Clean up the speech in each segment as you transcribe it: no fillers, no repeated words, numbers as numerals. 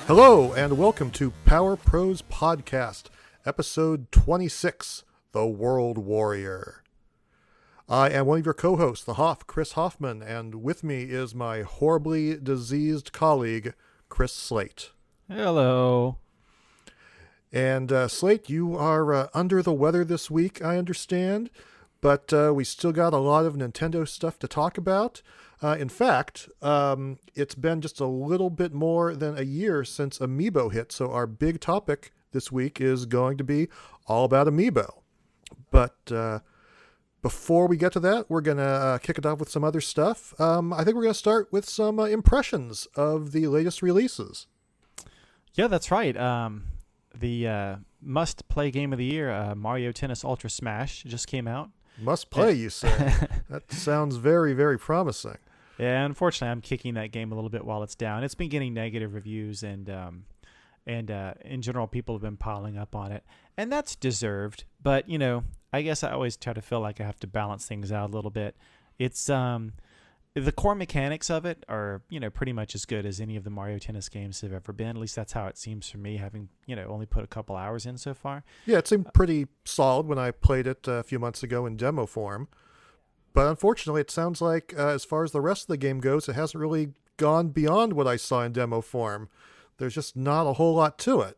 Hello, and welcome to Power Pros Podcast, episode 26, The World Warrior. I am one of your co-hosts, the Hoff, Chris Hoffman, and with me is my horribly diseased colleague, Chris Slate. Hello. And Slate, you are under the weather this week, I understand, but we still got a lot of Nintendo stuff to talk about. In fact, it's been just a little bit more than a year since Amiibo hit, so our big topic this week is going to be all about Amiibo. But before we get to that, we're going to kick it off with some other stuff. I think we're going to start with some impressions of the latest releases. Yeah, that's right. The must-play game of the year, Mario Tennis Ultra Smash, just came out. Must play, you say? That sounds very, very promising. Yeah, unfortunately, I'm kicking that game a little bit while it's down. It's been getting negative reviews, and in general, people have been piling up on it, and that's deserved. But you know, I guess I always try to feel like I have to balance things out a little bit. It's the core mechanics of it are, you know, pretty much as good as any of the Mario Tennis games have ever been. At least that's how it seems for me, having, you know, only put a couple hours in so far. Yeah, it seemed pretty solid when I played it a few months ago in demo form. But unfortunately, it sounds like as far as the rest of the game goes, it hasn't really gone beyond what I saw in demo form. There's just not a whole lot to it.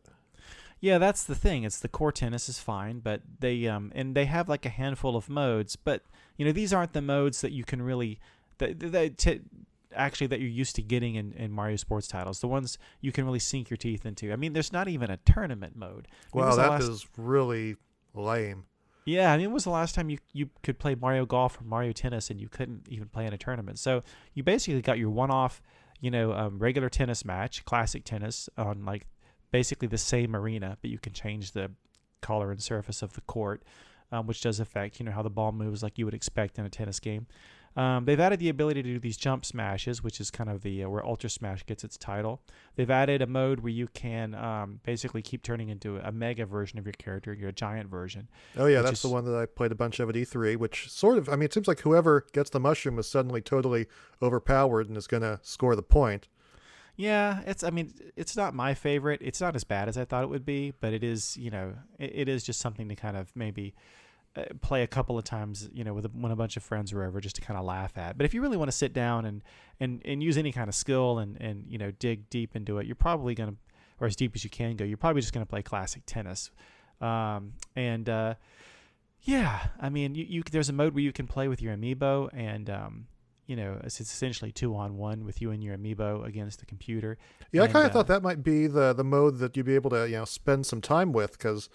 Yeah, that's the thing. It's the core tennis is fine, but they and they have like a handful of modes. But you know, these aren't the modes that you can really actually that you're used to getting in Mario sports titles. The ones you can really sink your teeth into. I mean, there's not even a tournament mode. Wow, that is really lame. Yeah, I mean, when was the last time you could play Mario Golf or Mario Tennis and you couldn't even play in a tournament? So you basically got your one-off, you know, regular tennis match, classic tennis on like basically the same arena, but you can change the color and surface of the court, which does affect, you know, how the ball moves like you would expect in a tennis game. They've added the ability to do these jump smashes, which is kind of the where Ultra Smash gets its title. They've added a mode where you can basically keep turning into a mega version of your character, you're a giant version. Oh, yeah, that's the one that I played a bunch of at E3, which sort of, I mean, it seems like whoever gets the mushroom is suddenly totally overpowered and is going to score the point. Yeah, it's not my favorite. It's not as bad as I thought it would be, but it is, you know, it is just something to kind of maybe play a couple of times, you know, when a bunch of friends are over, just to kind of laugh at. But if you really want to sit down and use any kind of skill and you know, dig deep into it, you're probably going to, or as deep as you can go, you're probably just going to play classic tennis. Yeah, I mean, you there's a mode where you can play with your Amiibo, and you know, it's essentially 2-on-1 with you and your Amiibo against the computer. Yeah, I kind of thought that might be the mode that you'd be able to, you know, spend some time with, because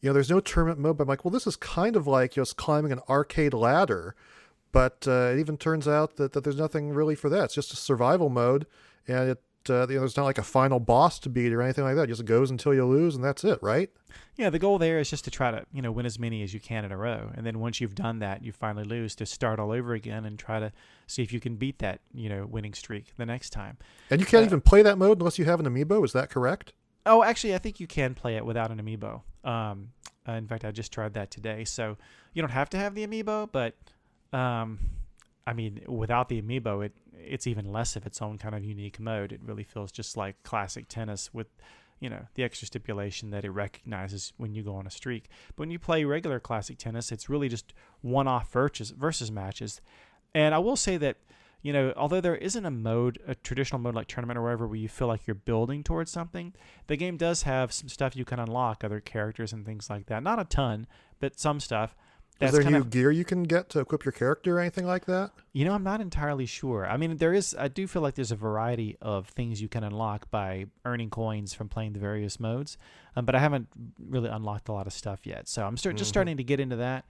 you know, there's no tournament mode, but I'm like, well, this is kind of like just climbing an arcade ladder, but it even turns out that there's nothing really for that. It's just a survival mode, and it you know, there's not like a final boss to beat or anything like that. It just goes until you lose, and that's it, right? Yeah, the goal there is just to try to, you know, win as many as you can in a row, and then once you've done that, you finally lose, to start all over again and try to see if you can beat that, you know, winning streak the next time. And you can't even play that mode unless you have an Amiibo. Is that correct? Oh, actually, I think you can play it without an Amiibo. In fact, I just tried that today. So you don't have to have the Amiibo, but I mean, without the Amiibo, it's even less of its own kind of unique mode. It really feels just like classic tennis with, you know, the extra stipulation that it recognizes when you go on a streak. But when you play regular classic tennis, it's really just one-off versus matches. And I will say that, you know, although there isn't a traditional mode like tournament or wherever, where you feel like you're building towards something, the game does have some stuff you can unlock, other characters and things like that. Not a ton, but some stuff. Is there new gear you can get to equip your character or anything like that? You know, I'm not entirely sure. I mean, I do feel like there's a variety of things you can unlock by earning coins from playing the various modes, but I haven't really unlocked a lot of stuff yet. So I'm just starting to get into that.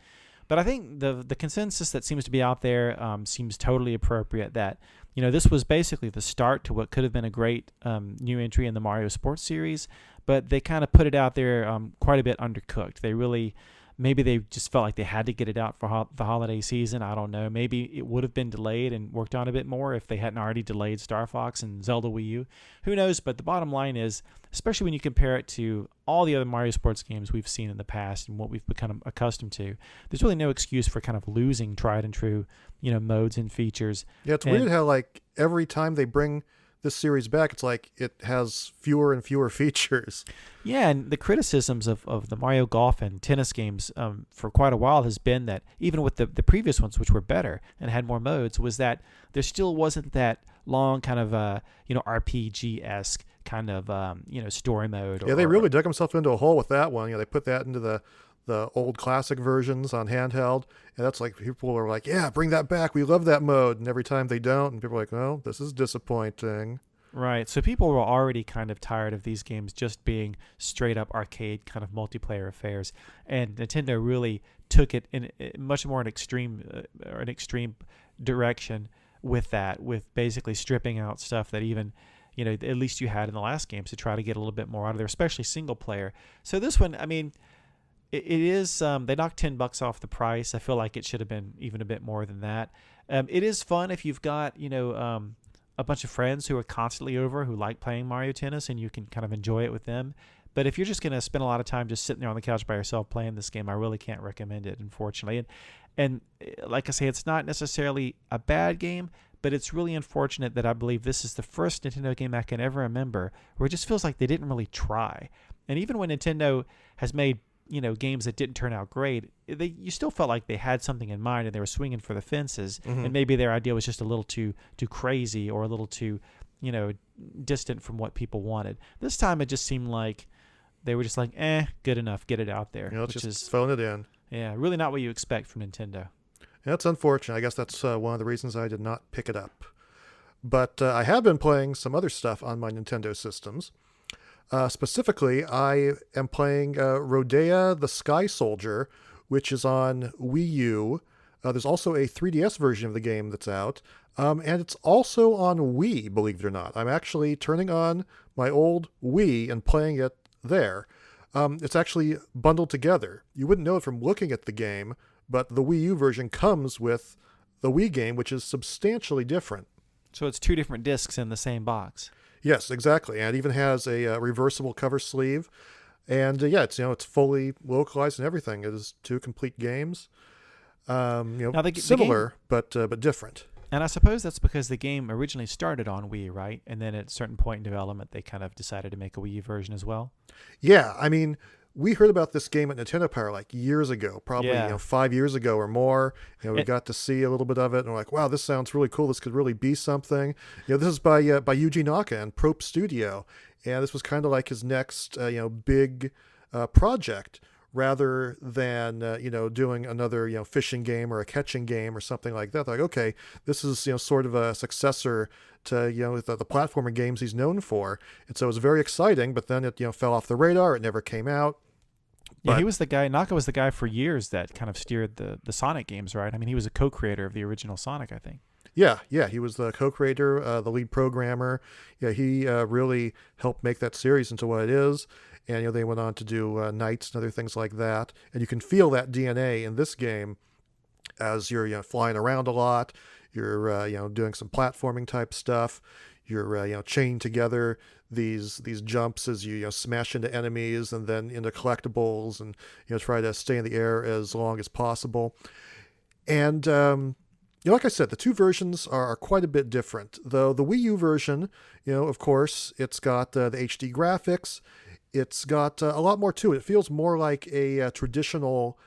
But I think the consensus that seems to be out there seems totally appropriate, that, you know, this was basically the start to what could have been a great new entry in the Mario Sports series, but they kind of put it out there quite a bit undercooked. Maybe they just felt like they had to get it out for the holiday season. I don't know. Maybe it would have been delayed and worked on a bit more if they hadn't already delayed Star Fox and Zelda Wii U. Who knows? But the bottom line is, especially when you compare it to all the other Mario Sports games we've seen in the past and what we've become accustomed to, there's really no excuse for kind of losing tried and true, you know, modes and features. Yeah, it's weird how, like, every time they bring this series back, it's like it has fewer and fewer features. Yeah, and the criticisms of the Mario Golf and tennis games for quite a while has been that even with the previous ones, which were better and had more modes, was that there still wasn't that long kind of RPG-esque kind of story mode. Yeah, they really dug themselves into a hole with that one. They put that into the old classic versions on handheld, and that's like people are like, yeah, bring that back, we love that mode. And every time they don't, and people are like, oh, this is disappointing. Right, so people were already kind of tired of these games just being straight up arcade kind of multiplayer affairs, and Nintendo really took it in much more an extreme direction with that, with basically stripping out stuff that even at least you had in the last games to try to get a little bit more out of there, especially single player. So this one, I mean, it is they knocked $10 off the price. I feel like it should have been even a bit more than that. It is fun if you've got a bunch of friends who are constantly over who like playing Mario Tennis, and you can kind of enjoy it with them. But if you're just going to spend a lot of time just sitting there on the couch by yourself playing this game, I really can't recommend it, unfortunately. And like I say, it's not necessarily a bad game, but it's really unfortunate that I believe this is the first Nintendo game I can ever remember where it just feels like they didn't really try. And even when Nintendo has made games that didn't turn out great, you still felt like they had something in mind and they were swinging for the fences, and maybe their idea was just a little too crazy or a little too distant from what people wanted. This time it just seemed like they were just like, good enough, get it out there. Which is phone it in. Yeah, really not what you expect from Nintendo. That's unfortunate. I guess that's one of the reasons I did not pick it up. But I have been playing some other stuff on my Nintendo systems. Specifically, I am playing Rodea the Sky Soldier, which is on Wii U. There's also a 3DS version of the game that's out. And it's also on Wii, believe it or not. I'm actually turning on my old Wii and playing it there. It's actually bundled together. You wouldn't know it from looking at the game, but the Wii U version comes with the Wii game, which is substantially different. So it's two different discs in the same box. Yes, exactly. And it even has a reversible cover sleeve. And it's fully localized and everything. It is two complete games. Now similar, but different. And I suppose that's because the game originally started on Wii, right? And then at a certain point in development, they kind of decided to make a Wii U version as well. Yeah, I mean, we heard about this game at Nintendo Power like years ago, probably 5 years ago or more. We got to see a little bit of it, and we're like, wow, this sounds really cool. This could really be something. This is by Yuji Naka and Probe Studio, and this was kind of like his next big project, rather than doing another fishing game or a catching game or something like that. They're like, okay, this is sort of a successor to the platformer games he's known for, and so it was very exciting. But then it fell off the radar. It never came out. Yeah, he was the guy. Naka was the guy for years that kind of steered the Sonic games, right? I mean, he was a co-creator of the original Sonic, I think. Yeah, he was the co-creator, the lead programmer. Yeah, he really helped make that series into what it is. And they went on to do Knights and other things like that. And you can feel that DNA in this game as you're flying around a lot. You're doing some platforming type stuff. You're chained together these jumps as you smash into enemies and then into collectibles, and try to stay in the air as long as possible. And like I said, the two versions are quite a bit different. Though the Wii U version, of course, it's got the HD graphics. It's got a lot more to it. It feels more like a traditional,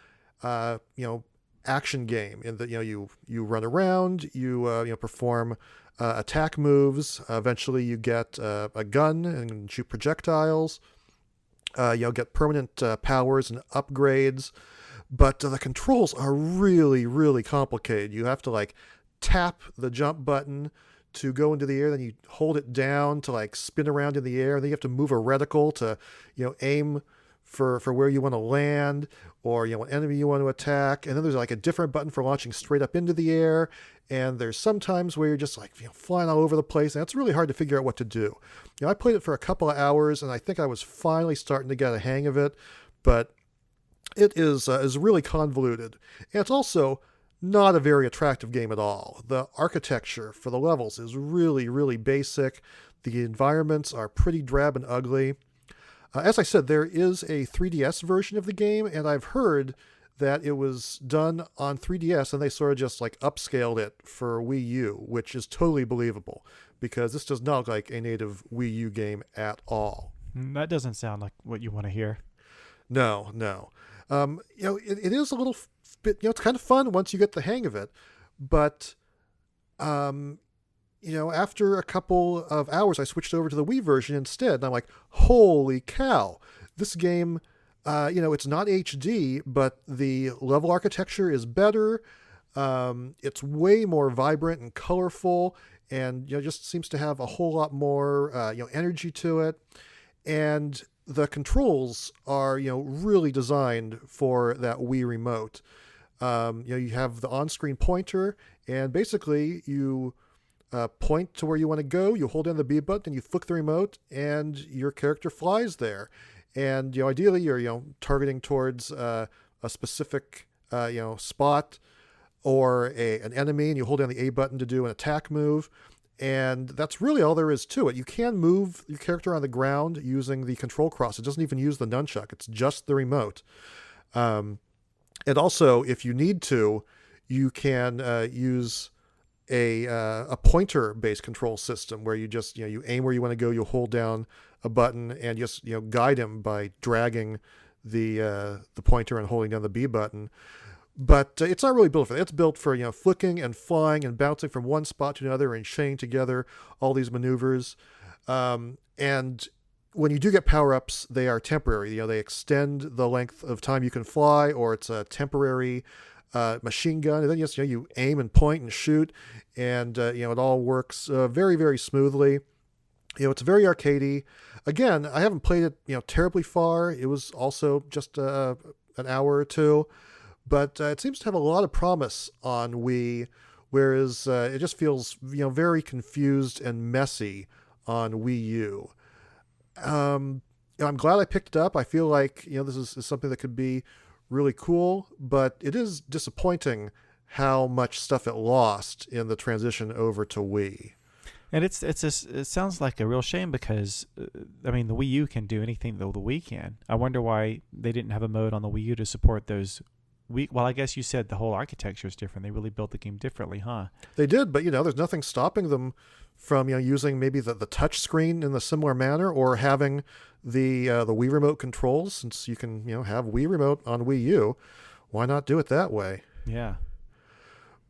action game in that you run around, you perform attack moves. Eventually, you get a gun and shoot projectiles. You'll get permanent powers and upgrades, but the controls are really, really complicated. You have to tap the jump button to go into the air, then you hold it down to spin around in the air, and then you have to move a reticle to aim for where you want to land, or what enemy you want to attack. And then there's a different button for launching straight up into the air, and there's sometimes where you're just flying all over the place, and it's really hard to figure out what to do. I played it for a couple of hours, and I think I was finally starting to get a hang of it, but it is really convoluted. And it's also not a very attractive game at all. The architecture for the levels is really, really basic. The environments are pretty drab and ugly. As I said, there is a 3DS version of the game, and I've heard that it was done on 3DS and they sort of just upscaled it for Wii U, which is totally believable. because this does not look like a native Wii U game at all. That doesn't sound like what you want to hear. No, no. It is a little bit, it's kind of fun once you get the hang of it. But, after a couple of hours, I switched over to the Wii version instead. And I'm like, holy cow, this game, it's not HD, but the level architecture is better. It's way more vibrant and colorful, and just seems to have a whole lot more energy to it. And the controls are really designed for that Wii remote. You have the on-screen pointer, and basically you point to where you want to go. You hold down the B button and you flick the remote, and your character flies there. And ideally you're targeting towards a specific spot or an enemy, and you hold down the A button to do an attack move. And that's really all there is to it. You can move your character on the ground using the control cross. It doesn't even use the nunchuck. It's just the remote. And also, if you need to, you can use a pointer-based control system where you just you aim where you want to go. You hold down a button and just guide him by dragging the pointer and holding down the B button. But it's not really built for that. It's built for flicking and flying and bouncing from one spot to another and chain together all these maneuvers. And when you do get power-ups, they are temporary. They extend the length of time you can fly, or it's a temporary machine gun. And then you aim and point and shoot, and it all works very, very smoothly. It's very arcadey. Again, I haven't played it terribly far. It was also just an hour or two. But it seems to have a lot of promise on Wii, whereas it just feels very confused and messy on Wii U. I'm glad I picked it up. I feel like this is something that could be really cool, but it is disappointing how much stuff it lost in the transition over to Wii. And it sounds like a real shame because the Wii U can do anything that the Wii can. I wonder why they didn't have a mode on the Wii U to support those. Well, I guess you said the whole architecture is different. They really built the game differently, huh? They did, but there's nothing stopping them from using maybe the touch screen in a similar manner, or having the Wii remote controls. Since you can have Wii remote on Wii U, why not do it that way? Yeah.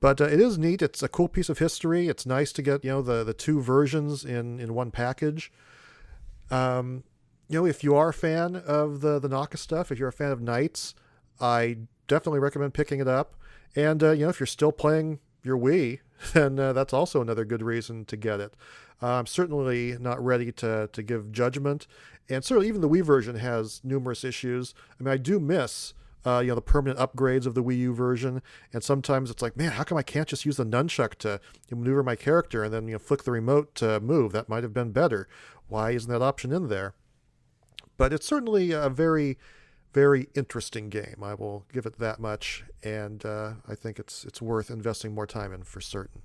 But it is neat. It's a cool piece of history. It's nice to get the two versions in one package. If you are a fan of the Naka stuff, if you're a fan of Knights, I definitely recommend picking it up. And if you're still playing your Wii, then that's also another good reason to get it. I'm certainly not ready to give judgment, and certainly even the Wii version has numerous issues. I do miss the permanent upgrades of the Wii U version, and sometimes it's like, man, how come I can't just use the nunchuck to maneuver my character and then flick the remote to move? That might have been better. Why isn't that option in there? But it's certainly a very, very interesting game. I will give it that much, and I think it's worth investing more time in for certain.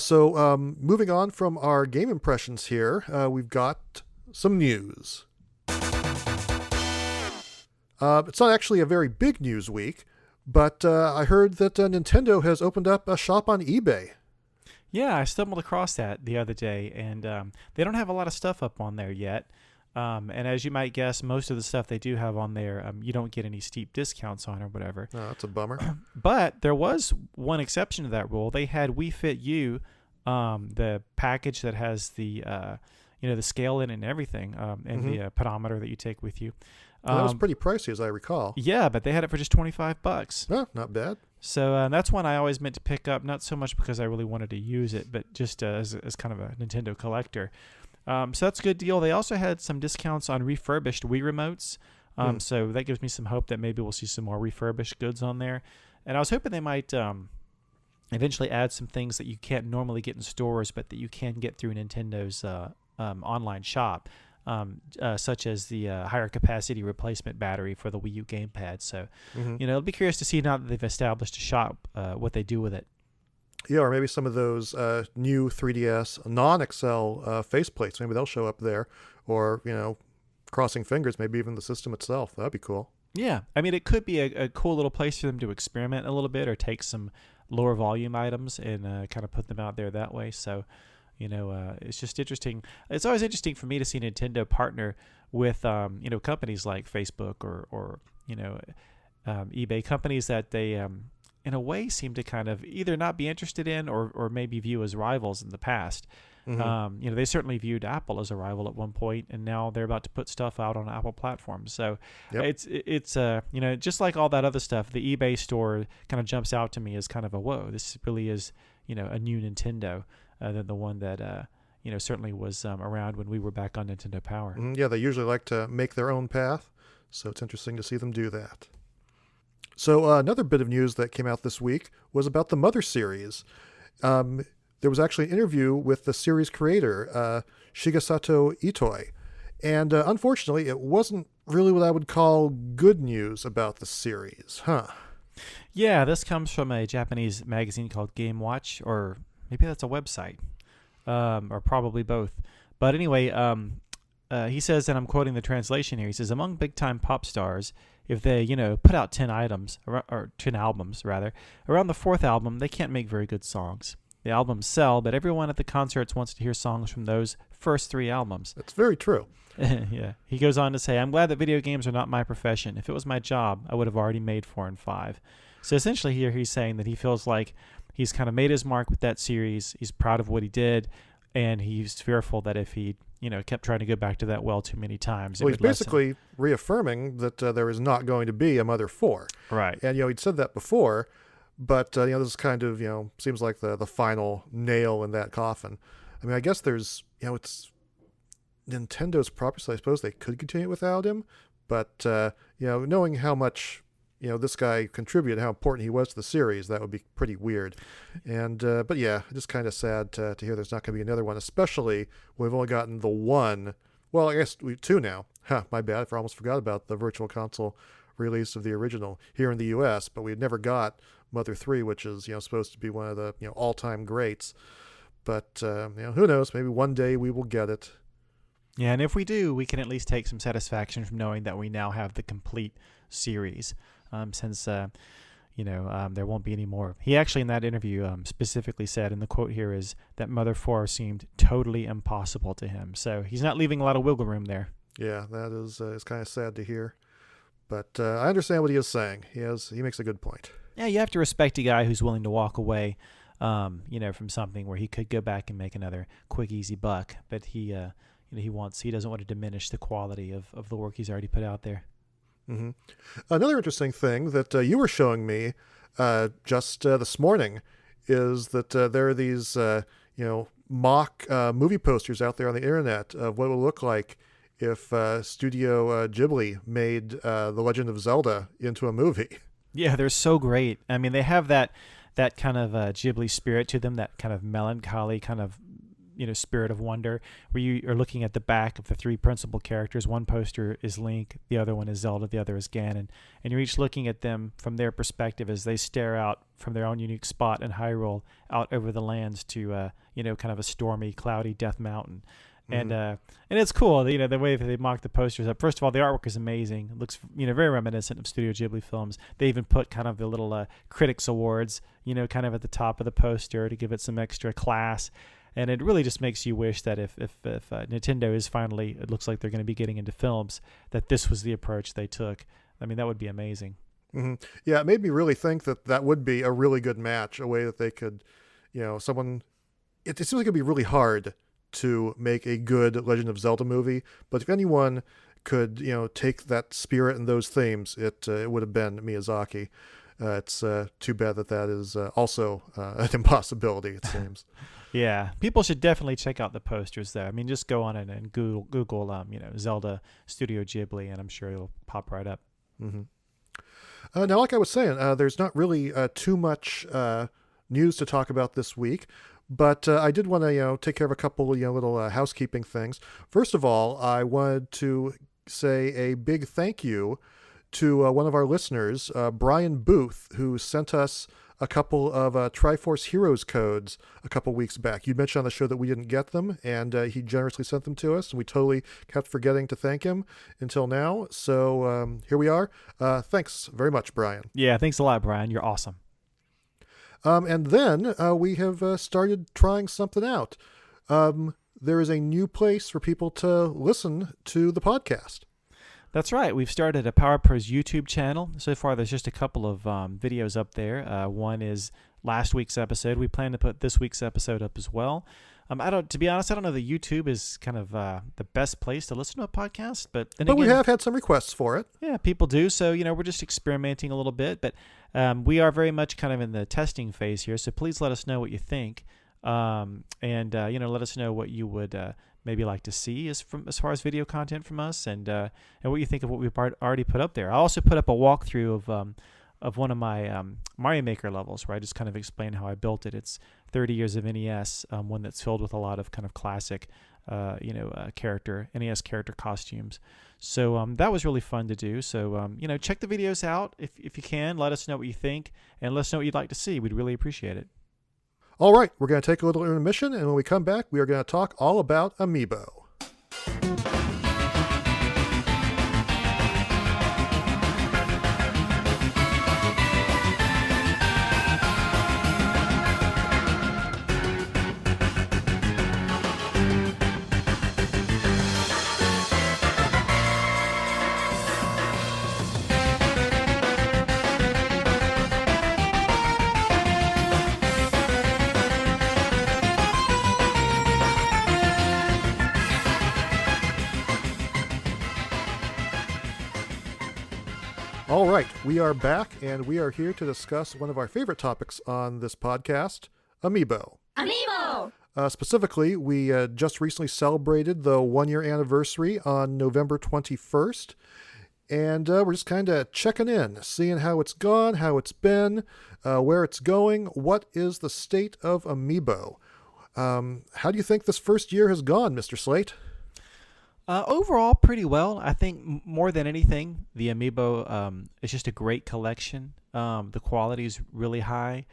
So moving on from our game impressions here, we've got some news. It's not actually a very big news week, but I heard that Nintendo has opened up a shop on eBay. Yeah, I stumbled across that the other day, and they don't have a lot of stuff up on there yet. And as you might guess, most of the stuff they do have on there, you don't get any steep discounts on or whatever. Oh, that's a bummer. But there was one exception to that rule. They had Wii Fit U, the package that has the the scale in it and everything, and the pedometer that you take with you. That was pretty pricey, as I recall. Yeah, but they had it for just $25. Oh, not bad. So that's one I always meant to pick up, not so much because I really wanted to use it, but just as kind of a Nintendo collector. So that's a good deal. They also had some discounts on refurbished Wii remotes. So that gives me some hope that maybe we'll see some more refurbished goods on there. And I was hoping they might eventually add some things that you can't normally get in stores, but that you can get through Nintendo's online shop, such as the higher capacity replacement battery for the Wii U gamepad. So, I'll be curious to see now that they've established a shop, what they do with it. Yeah, or maybe some of those new 3DS non-XL faceplates. Maybe they'll show up there. Or, crossing fingers, maybe even the system itself. That'd be cool. Yeah. I mean, it could be a cool little place for them to experiment a little bit or take some lower volume items and kind of put them out there that way. So, it's just interesting. It's always interesting for me to see Nintendo partner with, companies like Facebook or eBay, companies that they, in a way, seem to kind of either not be interested in or maybe view as rivals in the past. Mm-hmm. They certainly viewed Apple as a rival at one point, and now they're about to put stuff out on Apple platforms. So Yep. it's just like all that other stuff, the eBay store kind of jumps out to me as kind of a whoa, this really is a new Nintendo than the one that certainly was around when we were back on Nintendo Power. Mm-hmm. Yeah, they usually like to make their own path, so it's interesting to see them do that. So another bit of news that came out this week was about the Mother series. There was actually an interview with the series creator, Shigesato Itoi. And unfortunately, it wasn't really what I would call good news about the series, huh? Yeah, this comes from a Japanese magazine called Game Watch, or maybe that's a website, or probably both. But anyway, he says, and I'm quoting the translation here, he says, among big-time pop stars, if they, put out 10 items, or 10 albums, rather, around the fourth album, they can't make very good songs. The albums sell, but everyone at the concerts wants to hear songs from those first 3 albums. That's very true. Yeah. He goes on to say, I'm glad that video games are not my profession. If it was my job, I would have already made 4 and 5. So essentially here he's saying that he feels like he's kind of made his mark with that series. He's proud of what he did, and he's fearful that if he kept trying to go back to that well too many times. Well, he's basically reaffirming that there is not going to be a Mother 4. Right. And, he'd said that before, but, this is kind of, seems like the final nail in that coffin. I mean, I guess there's, it's Nintendo's property, so I suppose they could continue without him. But, knowing how much, this guy contributed, how important he was to the series, that would be pretty weird. And, but yeah, just kind of sad to hear there's not going to be another one, especially when we've only gotten the one. Well, I guess we 2 now. My bad. I almost forgot about the Virtual Console release of the original here in the U.S., but we had never got Mother 3, which is, supposed to be one of the, all-time greats. But, who knows? Maybe one day we will get it. Yeah, and if we do, we can at least take some satisfaction from knowing that we now have the complete series, since, there won't be any more. He actually, in that interview, specifically said, and the quote here is, that Mother 4 seemed totally impossible to him. So he's not leaving a lot of wiggle room there. Yeah, that is kind of sad to hear. But I understand what he is saying. He makes a good point. Yeah, you have to respect a guy who's willing to walk away, from something where he could go back and make another quick, easy buck. But he doesn't want to diminish the quality of the work he's already put out there. Mm-hmm. Another interesting thing that you were showing me just this morning is that there are these, mock movie posters out there on the internet of what it would look like if Studio Ghibli made The Legend of Zelda into a movie. Yeah, they're so great. I mean, they have that kind of Ghibli spirit to them, that kind of melancholy kind of, spirit of wonder, where you are looking at the back of the 3 principal characters. One poster is Link, the other one is Zelda, the other is Ganon. And you're each looking at them from their perspective as they stare out from their own unique spot in Hyrule out over the lands to, kind of a stormy, cloudy Death Mountain. And it's cool, the way that they mock the posters up. First of all, the artwork is amazing. It looks, very reminiscent of Studio Ghibli films. They even put kind of the little critics awards, kind of at the top of the poster to give it some extra class. And it really just makes you wish that if Nintendo is finally, it looks like they're going to be getting into films, that this was the approach they took. I mean, that would be amazing. Mm-hmm. Yeah, it made me really think that would be a really good match, a way that they could, someone. It seems like it'd be really hard to make a good Legend of Zelda movie, but if anyone could, take that spirit and those themes, it would have been Miyazaki. It's too bad that is also an impossibility, it seems. Yeah, people should definitely check out the posters though. I mean, just go on and Google Zelda Studio Ghibli, and I'm sure it'll pop right up. Mm-hmm. Now, like I was saying, there's not really too much news to talk about this week, but I did want to take care of a couple little housekeeping things. First of all, I wanted to say a big thank you to one of our listeners, Brian Booth, who sent us a couple of Triforce Heroes codes a couple weeks back. You mentioned on the show that we didn't get them, and he generously sent them to us, and we totally kept forgetting to thank him until now. So here we are. Thanks very much, Brian. Yeah, thanks a lot, Brian. You're awesome. And then we have started trying something out. There is a new place for people to listen to the podcast. That's right. We've started a Power Pros YouTube channel. So far, there's just a couple of videos up there. One is last week's episode. We plan to put this week's episode up as well. To be honest, I don't know that YouTube is kind of the best place to listen to a podcast, but then But again, we have had some requests for it. yeah, people do. So, we're just experimenting a little bit, but we are very much kind of in the testing phase here. So please let us know what you think. And let us know what you would maybe like to see as far as video content from us, and what you think of what we've already put up there. I also put up a walkthrough of one of my Mario Maker levels, where I just kind of explain how I built it. It's 30 years of NES, one that's filled with a lot of kind of classic, character NES character costumes. So that was really fun to do. So check the videos out if you can. Let us know what you think, and let us know what you'd like to see. We'd really appreciate it. All right, we're going to take a little intermission, and when we come back, we are going to talk all about Amiibo. All right, we are back, and we are here to discuss one of our favorite topics on this podcast, Amiibo. Amiibo! Specifically, we just recently celebrated the one-year anniversary on November 21st, and we're just kind of checking in, seeing how it's gone, how it's been, where it's going. What is the state of Amiibo? How do you think this first year has gone, Mr. Slate? Overall, pretty well. I think more than anything, the Amiibo is just a great collection. The quality is really high,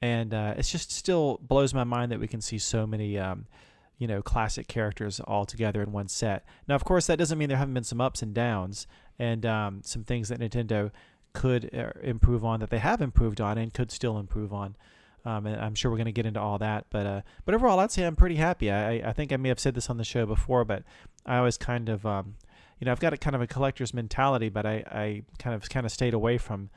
and it's just still blows my mind that we can see so many, classic characters all together in one set. Now, of course, that doesn't mean there haven't been some ups and downs, and some things that Nintendo could improve on, that they have improved on and could still improve on. And I'm sure we're going to get into all that. But overall, I'd say I'm pretty happy. I think I may have said this on the show before, but I always kind of, I've got a kind of a collector's mentality, but I kind of stayed away from,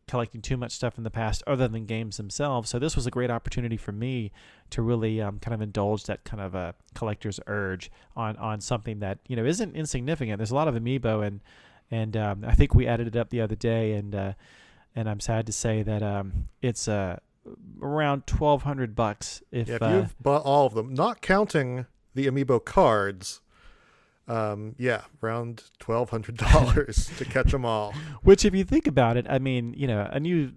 collecting too much stuff in the past other than games themselves. So this was a great opportunity for me to really kind of indulge that kind of a collector's urge on something that, isn't insignificant. There's a lot of Amiibo, and I think we added it up the other day, and I'm sad to say that it's around $1,200. If you've bought all of them, not counting the Amiibo cards, around $1,200 to catch them all. Which, if you think about it, I mean, a new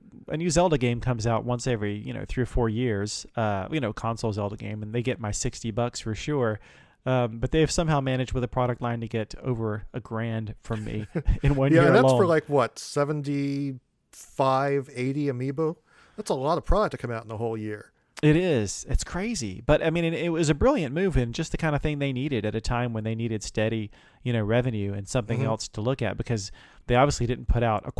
Zelda game comes out once every 3 or 4 years. Console Zelda game, and they get my $60 for sure. But they've somehow managed with a product line to get over $1,000 from me in 1 year alone. Yeah, that's for like what, 75, 80 Amiibo? That's a lot of product to come out in the whole year. It is. It's crazy. But I mean, it was a brilliant move, and just the kind of thing they needed at a time when they needed steady, revenue and something else to look at, because they obviously didn't put out a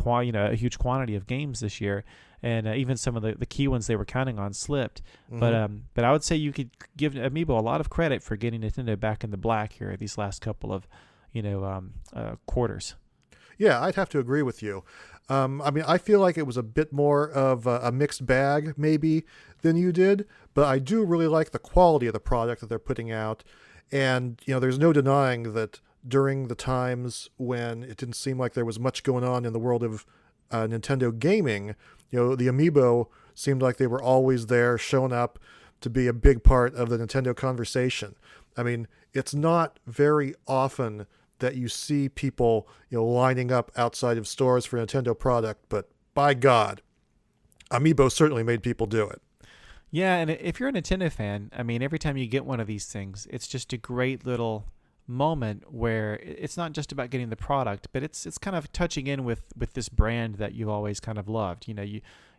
huge quantity of games this year, and even some of the key ones they were counting on slipped. But I would say you could give Amiibo a lot of credit for getting Nintendo back in the black here these last couple of, quarters. Yeah, I'd have to agree with you. I feel like it was a bit more of a mixed bag, maybe, than you did, but I do really like the quality of the product that they're putting out. And, there's no denying that during the times when it didn't seem like there was much going on in the world of Nintendo gaming, the Amiibo seemed like they were always there, showing up to be a big part of the Nintendo conversation. I mean, it's not very often that you see people, lining up outside of stores for a Nintendo product, but by God, Amiibo certainly made people do it. Yeah, and if you're a Nintendo fan, I mean, every time you get one of these things, it's just a great little moment where it's not just about getting the product, but it's kind of touching in with this brand that you've always kind of loved.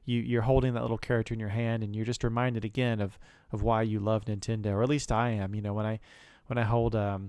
You're holding that little character in your hand, and you're just reminded again of why you love Nintendo, or at least I am. When I hold a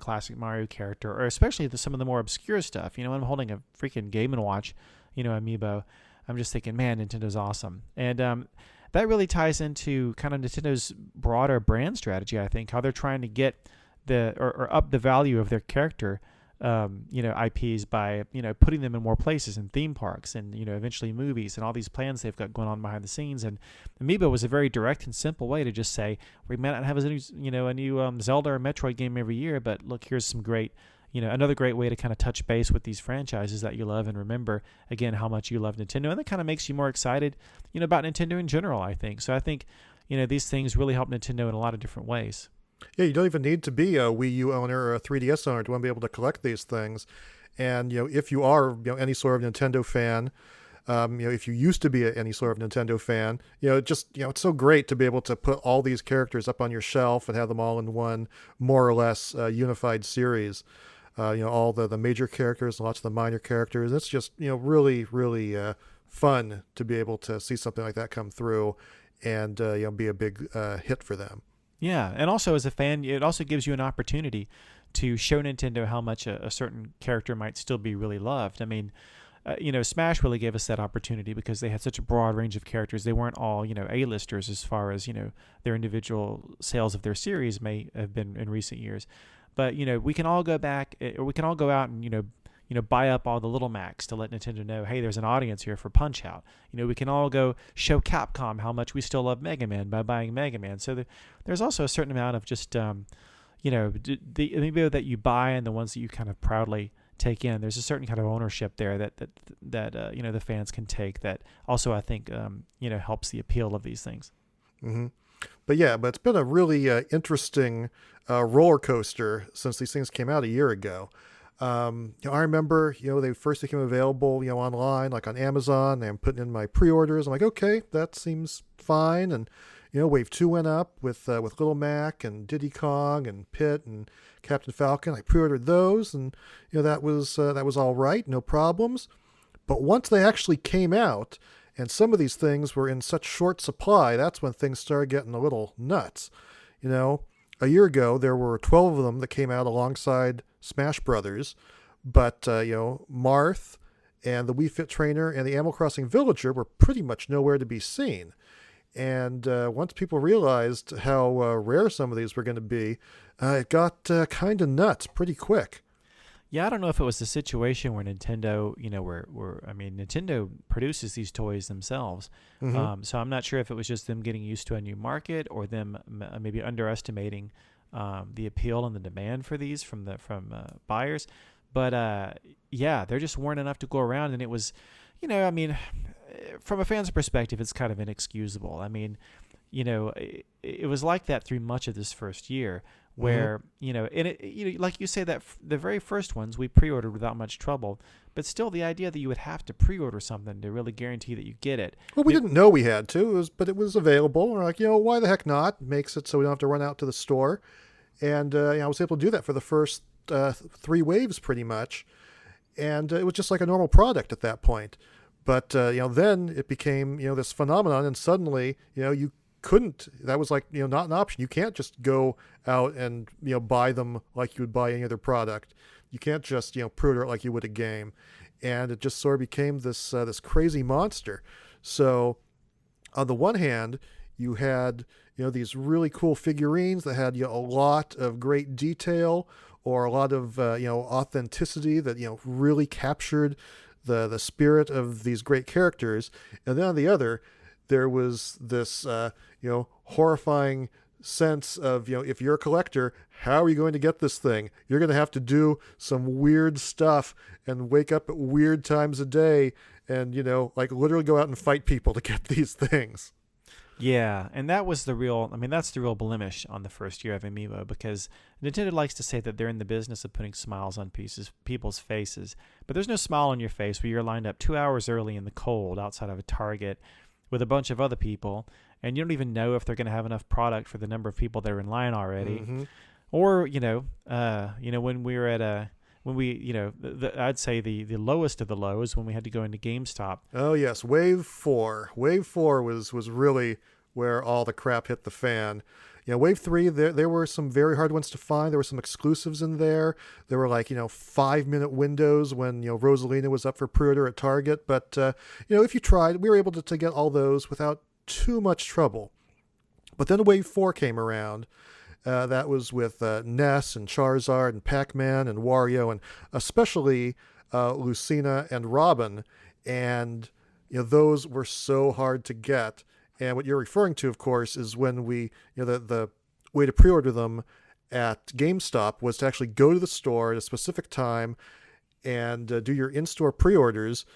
classic Mario character, or especially some of the more obscure stuff. I'm holding a freaking Game & Watch, Amiibo. I'm just thinking, man, Nintendo's awesome. And that really ties into kind of Nintendo's broader brand strategy, I think, how they're trying to get or up the value of their character IPs by, putting them in more places and theme parks and, eventually movies and all these plans they've got going on behind the scenes. And Amiibo was a very direct and simple way to just say, we may not have a new Zelda or Metroid game every year, but look, here's some great, another great way to kind of touch base with these franchises that you love and remember, again, how much you love Nintendo. And that kind of makes you more excited, about Nintendo in general, I think. So I think, these things really help Nintendo in a lot of different ways. Yeah, you don't even need to be a Wii U owner or a 3DS owner to want to be able to collect these things. And, if you are, any sort of Nintendo fan, if you used to be any sort of Nintendo fan, it's so great to be able to put all these characters up on your shelf and have them all in one more or less unified series. All the major characters and lots of the minor characters. It's just, really, really fun to be able to see something like that come through and, be a big hit for them. Yeah, and also as a fan, it also gives you an opportunity to show Nintendo how much a certain character might still be really loved. I mean, Smash really gave us that opportunity because they had such a broad range of characters. They weren't all, A-listers as far as, their individual sales of their series may have been in recent years. But, we can all go back, or we can all go out and, buy up all the little Macs to let Nintendo know, hey, there's an audience here for Punch-Out. We can all go show Capcom how much we still love Mega Man by buying Mega Man. So there's also a certain amount of just, the Amiibo that you buy and the ones that you kind of proudly take in. There's a certain kind of ownership there that the fans can take that also, I think, helps the appeal of these things. Mm-hmm. But it's been a really interesting roller coaster since these things came out a year ago. I remember, they first became available, online, like on Amazon. I'm putting in my pre-orders. I'm like, okay, that seems fine. And, Wave 2 went up with Little Mac and Diddy Kong and Pit and Captain Falcon. I pre-ordered those, and, that was all right, no problems. But once they actually came out, and some of these things were in such short supply, that's when things started getting a little nuts. A year ago, there were 12 of them that came out alongside Smash Brothers, but, Marth and the Wii Fit Trainer and the Animal Crossing Villager were pretty much nowhere to be seen. And once people realized how rare some of these were going to be, it got kind of nuts pretty quick. Yeah, I don't know if it was the situation where Nintendo, Nintendo produces these toys themselves. Mm-hmm. So I'm not sure if it was just them getting used to a new market or them maybe underestimating the appeal and the demand for these from buyers. But there just weren't enough to go around, and it was, from a fan's perspective, it's kind of inexcusable. I mean, it was like that through much of this first year. Where, like you say, that the very first ones we pre-ordered without much trouble, but still the idea that you would have to pre-order something to really guarantee that you get it. Well, we didn't know we had to, but it was available. We're like, why the heck not? Makes it so we don't have to run out to the store. And I was able to do that for the first 3 waves pretty much. And it was just like a normal product at that point. But, then it became, this phenomenon, and suddenly, you couldn't, that was like, not an option. You can't just go out and, buy them like you would buy any other product. You can't just, pre-order it like you would a game. And it just sort of became this crazy monster. So on the one hand, you had, these really cool figurines that had, a lot of great detail or a lot of, authenticity that, really captured the spirit of these great characters. And then on the other, there was this, horrifying sense of, if you're a collector, how are you going to get this thing? You're going to have to do some weird stuff and wake up at weird times of day and, literally go out and fight people to get these things. Yeah, and that was that's the real blemish on the first year of Amiibo, because Nintendo likes to say that they're in the business of putting smiles on people's faces, but there's no smile on your face where you're lined up 2 hours early in the cold outside of a Target with a bunch of other people, and you don't even know if they're going to have enough product for the number of people that are in line already. Mm-hmm. Or, when we were at I'd say the lowest of the lows when we had to go into GameStop. Oh, yes. Wave 4. Wave 4 was really where all the crap hit the fan. Wave 3, there were some very hard ones to find. There were some exclusives in there. There were 5-minute windows when, Rosalina was up for pre-order at Target. But, if you tried, we were able to get all those without too much trouble. But then Wave 4 came around. That was with Ness and Charizard and Pac-Man and Wario and especially Lucena and Robin. And, those were so hard to get. And what you're referring to, of course, is when we, the way to pre-order them at GameStop was to actually go to the store at a specific time and do your in-store pre-orders.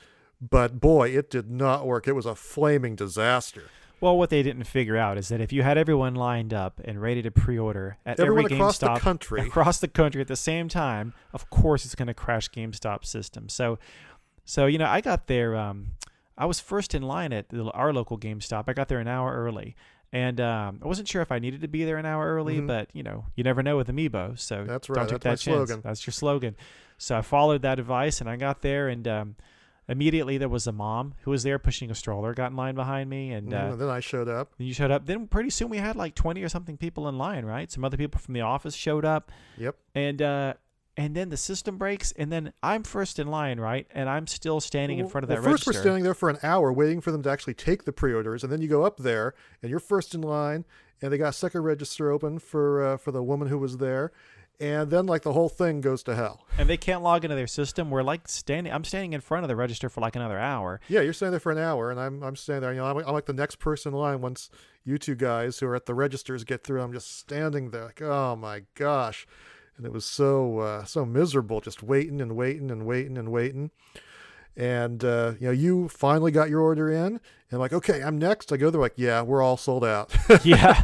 But boy, it did not work. It was a flaming disaster. Well, what they didn't figure out is that if you had everyone lined up and ready to pre-order at everyone every across GameStop across the country at the same time, of course it's going to crash GameStop's system. So I got there. I was first in line at our local GameStop. I got there an hour early, and I wasn't sure if I needed to be there an hour early, but you never know with Amiibo. So that's right. Don't take that's that my chance. slogan. That's your slogan. So I followed that advice, and I got there, and immediately there was a mom who was there pushing a stroller, got in line behind me, and then I showed up. you showed up. Then pretty soon we had 20 or something people in line, right? Some other people from the office showed up. Yep. And then the system breaks, and then I'm first in line, right? And I'm still standing in front of that first register. We're standing there for an hour waiting for them to actually take the pre-orders, and then you go up there, and you're first in line, and they got a second register open for the woman who was there, and then the whole thing goes to hell. And they can't log into their system. We're I'm standing in front of the register for another hour. Yeah, you're standing there for an hour, and I'm standing there. I'm like the next person in line. Once you two guys who are at the registers get through, I'm just standing there oh my gosh. And it was so miserable, just waiting and waiting and waiting and waiting. And, you finally got your order in. And I'm like, okay, I'm next. I go there yeah, we're all sold out. Yeah.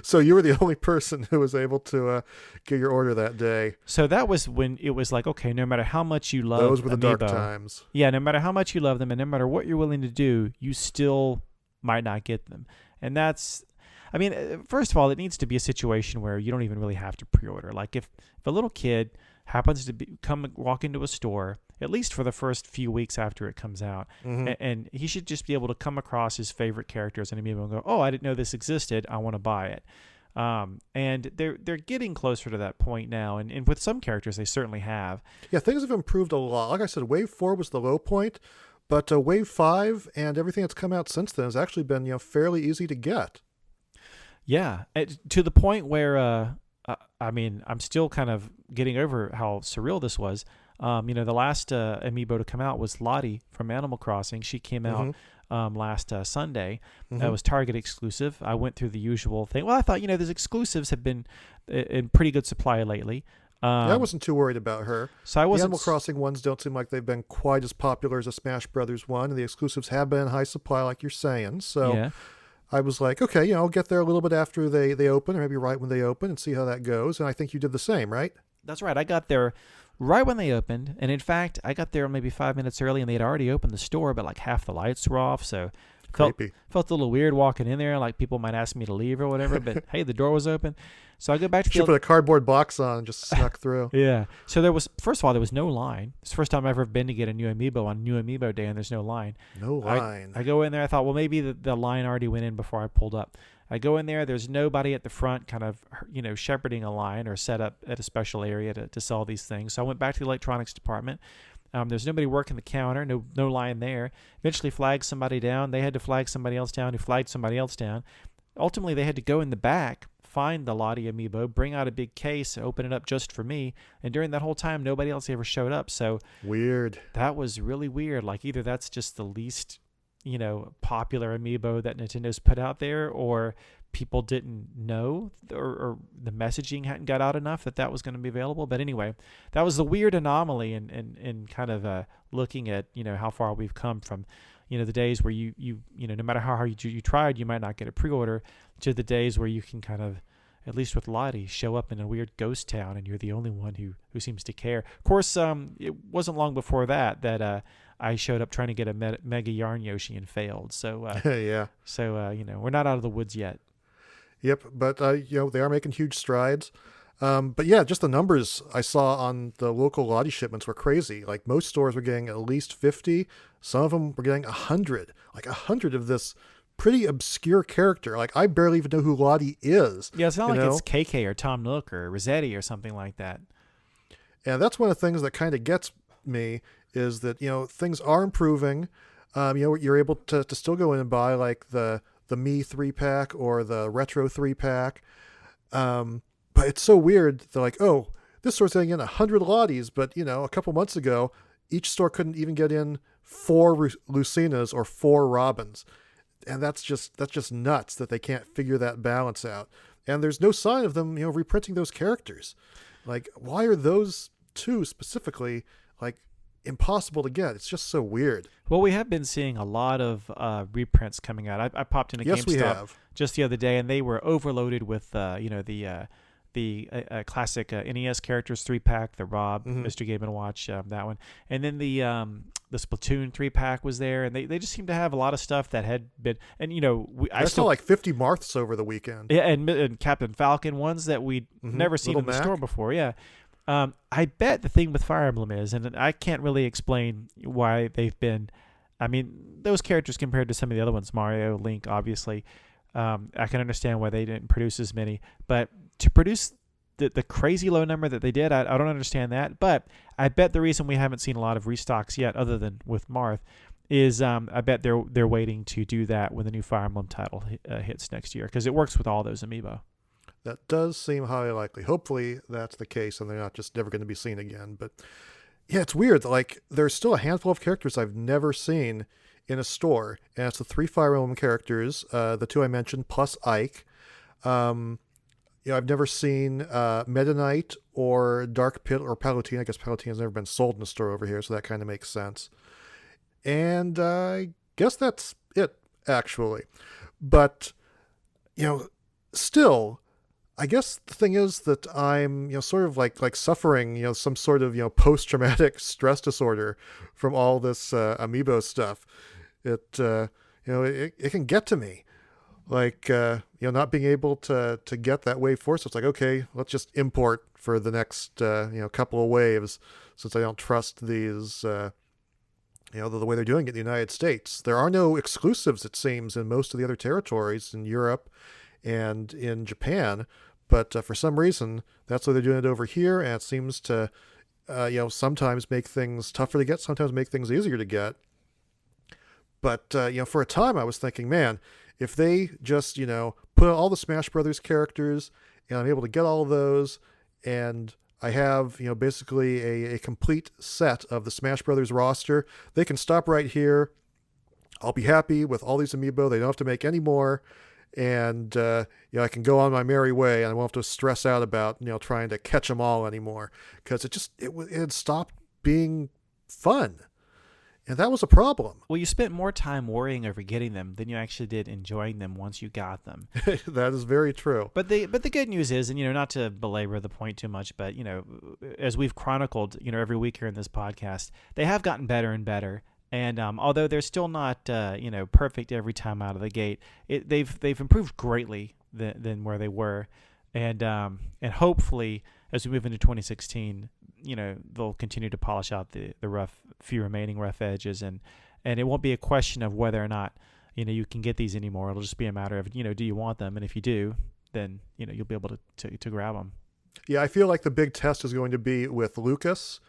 So you were the only person who was able to get your order that day. So that was when it was okay, no matter how much you love those were the Amiibo, dark times. Yeah, no matter how much you love them and no matter what you're willing to do, you still might not get them. And that's... first of all, it needs to be a situation where you don't even really have to pre-order. If a little kid happens to walk into a store, at least for the first few weeks after it comes out, and he should just be able to come across his favorite characters in Amiibo and go, oh, I didn't know this existed. I want to buy it. And they're getting closer to that point now. And with some characters, they certainly have. Yeah, things have improved a lot. Like I said, Wave 4 was the low point, but Wave 5 and everything that's come out since then has actually been fairly easy to get. Yeah, to the point where, I'm still kind of getting over how surreal this was. The last Amiibo to come out was Lottie from Animal Crossing. She came out last Sunday. It was Target exclusive. I went through the usual thing. Well, I thought, those exclusives have been in pretty good supply lately. I wasn't too worried about her. So I wasn't. The Animal Crossing ones don't seem like they've been quite as popular as a Smash Brothers one, and the exclusives have been in high supply, like you're saying. So. Yeah. I was like, okay, I'll get there a little bit after they open, or maybe right when they open, and see how that goes. And I think you did the same, right? That's right. I got there right when they opened. And in fact, I got there maybe 5 minutes early, and they had already opened the store, but half the lights were off. So felt a little weird walking in there. People might ask me to leave or whatever, but hey, the door was open. So I go back to put a cardboard box on and just snuck through. Yeah. So first of all, there was no line. It's the first time I've ever been to get a new Amiibo on New Amiibo Day, and there's no line. No line. I go in there. I thought, well, maybe the line already went in before I pulled up. I go in there. There's nobody at the front kind of, shepherding a line or set up at a special area to sell these things. So I went back to the electronics department. There's nobody working the counter, no line there. Eventually flagged somebody down. They had to flag somebody else down who flagged somebody else down. Ultimately, they had to go in the back, find the Lottie Amiibo, bring out a big case, open it up just for me. And during that whole time, nobody else ever showed up. So weird. That was really weird. Either that's just the least, popular Amiibo that Nintendo's put out there, or people didn't know, or the messaging hadn't got out enough that was going to be available. But anyway, that was the weird anomaly in kind of looking at, how far we've come from, the days where you no matter how hard you tried, you might not get a pre-order, to the days where you can kind of, at least with Lottie, show up in a weird ghost town and you're the only one who seems to care. Of course, it wasn't long before that I showed up trying to get a Mega Yarn Yoshi and failed. So yeah. So we're not out of the woods yet. Yep, but they are making huge strides. But yeah, just the numbers I saw on the local Lottie shipments were crazy. Most stores were getting at least 50. Some of them were getting 100. 100 of this pretty obscure character. Like, I barely even know who Lottie is. Yeah, it's not like know? it's KK or Tom Nook or Rossetti or something like that. And that's one of the things that kind of gets me is that, things are improving. You're able to still go in and buy like the Me 3-pack or the Retro 3-pack. But it's so weird. They're like, oh, this store's getting in 100 Lotties, but, a couple months ago, each store couldn't even get in 4 Lucenas or 4 Robins. And that's just nuts that they can't figure that balance out. And there's no sign of them, reprinting those characters. Like, why are those 2 specifically, like, impossible to get? It's just so weird. Well, we have been seeing a lot of reprints coming out. I popped into GameStop just the other day, and they were overloaded with the classic NES characters 3-pack, the Rob, Mr. Game & Watch, that one, and then the Splatoon 3-pack was there, and they just seem to have a lot of stuff that had been, and I saw like 50 Marths over the weekend. Yeah, and Captain Falcon ones that we'd never seen Little in the Mac. store before. Yeah. I bet the thing with Fire Emblem is, and I can't really explain why they've been, I mean, those characters compared to some of the other ones, Mario, Link, obviously, I can understand why they didn't produce as many, but to produce the crazy low number that they did, I don't understand that. But I bet the reason we haven't seen a lot of restocks yet, other than with Marth, is I bet they're waiting to do that when the new Fire Emblem title hits next year, because it works with all those Amiibo. That does seem highly likely. Hopefully that's the case and they're not just never going to be seen again. But yeah, it's weird. Like, there's still a handful of characters I've never seen in a store, and it's the 3 Fire Emblem characters, the 2 I mentioned, plus Ike. I've never seen Meta Knight or Dark Pit or Palutine. I guess Palutine has never been sold in the store over here, so that kind of makes sense. And I guess that's it, actually. But, still, I guess the thing is that I'm, sort of like suffering, some sort of, post-traumatic stress disorder from all this Amiibo stuff. It, it can get to me. Like, not being able to get that wave 4. So it's like, okay, let's just import for the next, couple of waves, since I don't trust these, the way they're doing it in the United States. There are no exclusives, it seems, in most of the other territories in Europe and in Japan. But for some reason, that's the way they're doing it over here. And it seems to, sometimes make things tougher to get, sometimes make things easier to get. But, for a time I was thinking, man, if they just, put all the Smash Brothers characters and I'm able to get all of those, and I have, basically a complete set of the Smash Brothers roster, they can stop right here. I'll be happy with all these Amiibo. They don't have to make any more. And, I can go on my merry way, and I won't have to stress out about, trying to catch them all anymore, because it had stopped being fun. And that was a problem. Well, you spent more time worrying over getting them than you actually did enjoying them once you got them. That is very true. But the good news is, and not to belabor the point too much, but as we've chronicled, every week here in this podcast, they have gotten better and better. And although they're still not perfect every time out of the gate, they've improved greatly than where they were. And hopefully, as we move into 2016, they'll continue to polish out the few remaining rough edges, and it won't be a question of whether or not you can get these anymore. It'll just be a matter of do you want them, and if you do, then you'll be able to grab them. Yeah, I feel like the big test is going to be with Lucas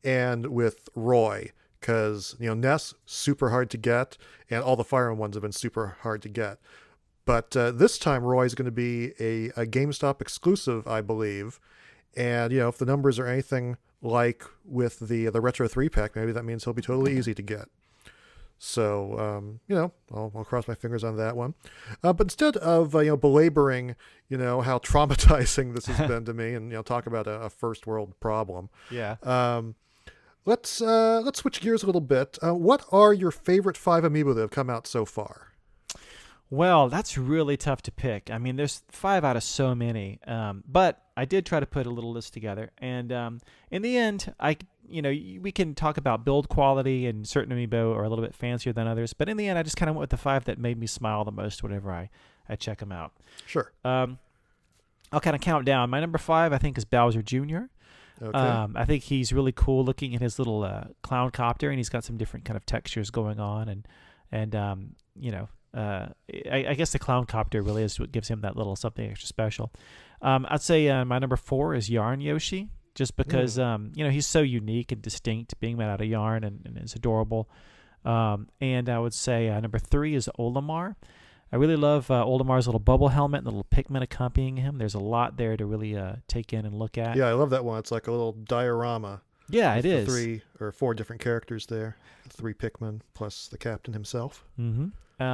and with Roy, because Ness, super hard to get, and all the Fire Emblem ones have been super hard to get. But this time Roy is going to be a GameStop exclusive, I believe. And, if the numbers are anything like with the Retro 3-pack, maybe that means he'll be totally easy to get. So, I'll cross my fingers on that one. But instead of, belaboring, how traumatizing this has been to me, and, talk about a first world problem. Yeah. Let's switch gears a little bit. What are your favorite 5 Amiibo that have come out so far? Well, that's really tough to pick. I mean, there's 5 out of so many. But I did try to put a little list together, and in the end, we can talk about build quality, and certain Amiibo are a little bit fancier than others. But in the end, I just kind of went with the 5 that made me smile the most whenever I check them out. Sure. I'll kind of count down. My number 5, I think, is Bowser Jr. Okay. I think he's really cool looking at his little clown copter, and he's got some different kind of textures going on, and I guess the clown copter really is what gives him that little something extra special. I'd say my number 4 is Yarn Yoshi, just because he's so unique and distinct, being made out of yarn, and it's adorable. And I would say number 3 is Olimar. I really love Olimar's little bubble helmet and the little Pikmin accompanying him. There's a lot there to really take in and look at. Yeah, I love that one. It's like a little diorama. Yeah, it is. 3 or 4 different characters there. 3 Pikmin plus the captain himself. Mm-hmm.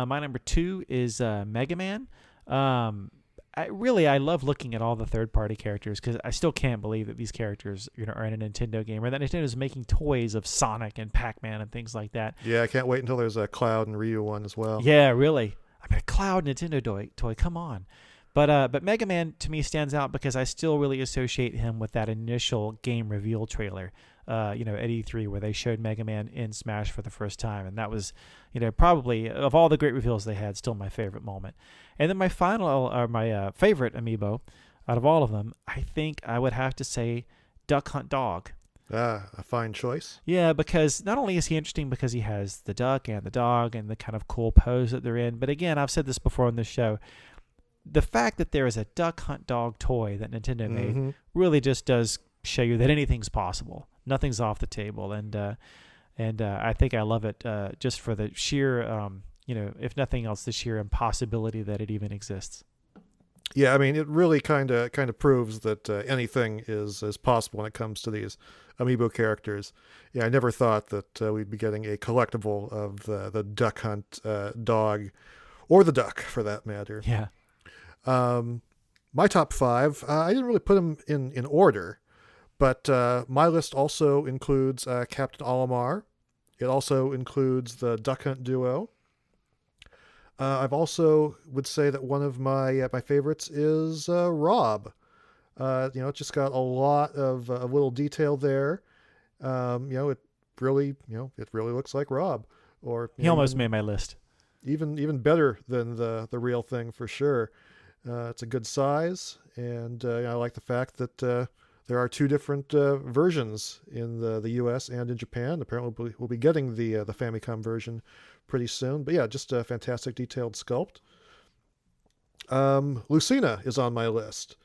My number 2 is Mega Man. I love looking at all the third-party characters because I still can't believe that these characters are in a Nintendo game, or that Nintendo is making toys of Sonic and Pac-Man and things like that. Yeah, I can't wait until there's a Cloud and Ryu one as well. Yeah, really. I mean, a Cloud Nintendo toy, come on. But Mega Man to me stands out because I still really associate him with that initial game reveal trailer, at E3, where they showed Mega Man in Smash for the first time, and that was, probably of all the great reveals they had, still my favorite moment. And then my favorite amiibo out of all of them, I think I would have to say Duck Hunt Dog. Ah, a fine choice. Yeah, because not only is he interesting because he has the duck and the dog and the kind of cool pose that they're in, but again, I've said this before on this show, the fact that there is a Duck Hunt Dog toy that Nintendo made really just does show you that anything's possible. Nothing's off the table, and I think I love it just for the sheer, if nothing else, the sheer impossibility that it even exists. Yeah, I mean, it really kind of proves that anything is possible when it comes to these amiibo characters. Yeah, I never thought that we'd be getting a collectible of the Duck Hunt dog, or the duck for that matter. Yeah. My top 5, I didn't really put them in order, but my list also includes Captain Olimar. It also includes the Duck Hunt duo. I've also would say that one of my favorites is Rob. It just got a lot of little detail there. It really looks like Rob. Or he almost made my list. Even better than the real thing for sure. It's a good size, and I like the fact that there are 2 different versions in the U.S. and in Japan. Apparently, we'll be getting the Famicom version pretty soon. But yeah, just a fantastic detailed sculpt. Lucena is on my list.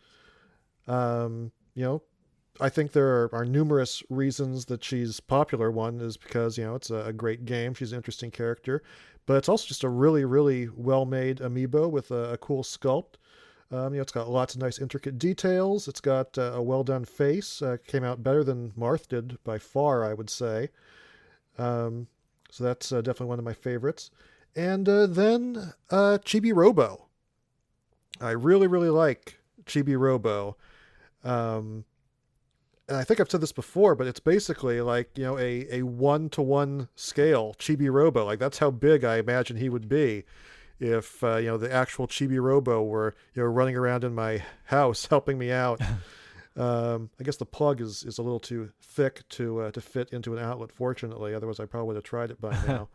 I think there are numerous reasons that she's popular. One is because, it's a great game. She's an interesting character. But it's also just a really, really well-made amiibo with a cool sculpt. It's got lots of nice intricate details. It's got a well-done face. Came out better than Marth did by far, I would say. So that's definitely one of my favorites. And then Chibi Robo. I really, really like Chibi Robo. And I think I've said this before, but it's basically like, a 1-to-1 scale Chibi Robo. Like, that's how big I imagine he would be if, the actual Chibi Robo were, running around in my house helping me out. I guess the plug is a little too thick to fit into an outlet, fortunately. Otherwise, I probably would have tried it by now.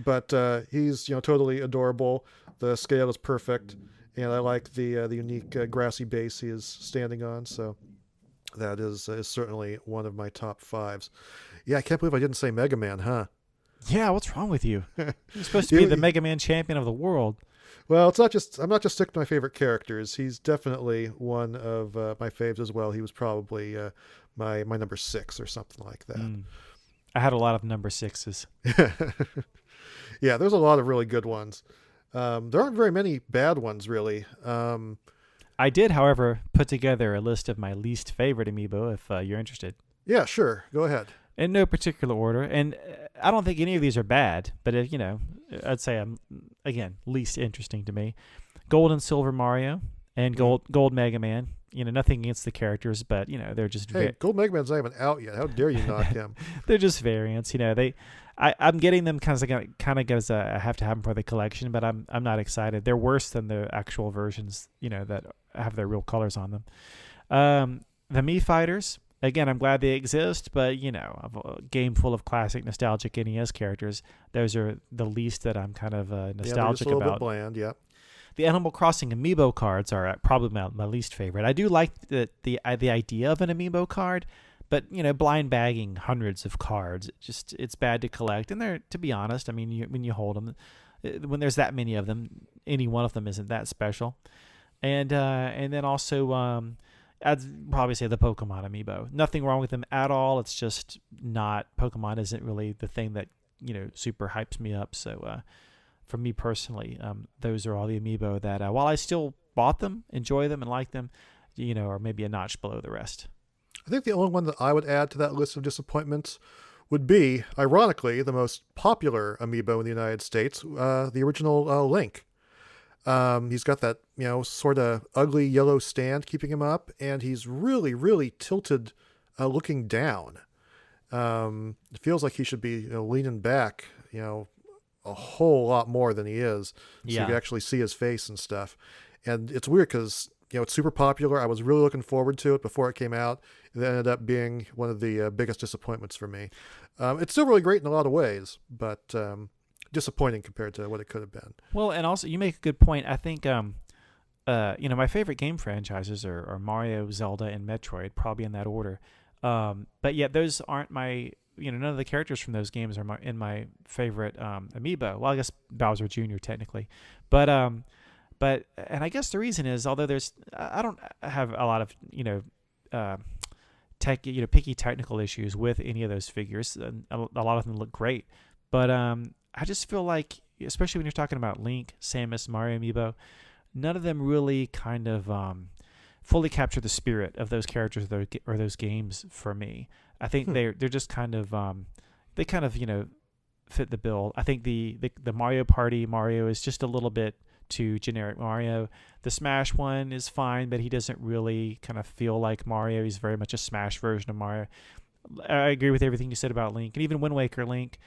But he's, totally adorable. The scale is perfect. And I like the unique grassy base he is standing on. So that is certainly one of my top 5s. Yeah, I can't believe I didn't say Mega Man, huh? Yeah, what's wrong with you? You're supposed to be the Mega Man champion of the world. Well, I'm not just sticking to my favorite characters. He's definitely one of my faves as well. He was probably my number 6 or something like that. I had a lot of number 6s. Yeah, there's a lot of really good ones. There aren't very many bad ones, really. I did, however, put together a list of my least favorite amiibo, if you're interested. Yeah, sure. Go ahead. In no particular order. And I don't think any of these are bad, but, I'd say I'm, again, least interesting to me. Gold and Silver Mario and Gold Mega Man. Nothing against the characters, but, they're just... Hey, Gold Mega Man's not even out yet. How dare you knock him? They're just variants. I'm getting them kind of because I have to have them for the collection, but I'm not excited. They're worse than the actual versions, that have their real colors on them. The Mii Fighters, again, I'm glad they exist, but a game full of classic nostalgic NES characters, those are the least that I'm kind of nostalgic they're just a little about. Bit bland, yeah. The Animal Crossing Amiibo cards are probably my least favorite. I do like the idea of an Amiibo card, but blind bagging hundreds of cards, it's bad to collect. And they're, to be honest, I mean, when you hold them, when there's that many of them, any one of them isn't that special. And then also I'd probably say the Pokemon amiibo. Nothing wrong with them at all. It's just not, Pokemon isn't really the thing that super hypes me up. So for me personally, those are all the amiibo that while I still bought them, enjoy them, and like them, are maybe a notch below the rest. I think the only one that I would add to that list of disappointments would be, ironically, the most popular amiibo in the United States, the original Link. He's got that, sort of ugly yellow stand keeping him up, and he's really, really tilted, looking down. It feels like he should be, leaning back, a whole lot more than he is, so you can actually see his face and stuff. And it's weird because, it's super popular. I was really looking forward to it before it came out. It ended up being one of the biggest disappointments for me. It's still really great in a lot of ways, but disappointing compared to what it could have been. Well, and also you make a good point. I think, my favorite game franchises are Mario, Zelda, and Metroid, probably in that order. But yet those aren't my, none of the characters from those games are in my favorite amiibo. Well, I guess Bowser Jr. technically, but and I guess the reason is, although I don't have a lot of picky technical issues with any of those figures. And a lot of them look great, but I just feel like, especially when you're talking about Link, Samus, Mario amiibo, none of them really kind of fully capture the spirit of those characters or those games for me. I think they're just kind of they kind of fit the bill. I think the Mario Party Mario is just a little bit too generic Mario. The Smash one is fine, but he doesn't really kind of feel like Mario. He's very much a Smash version of Mario. I agree with everything you said about Link, and even Wind Waker Link.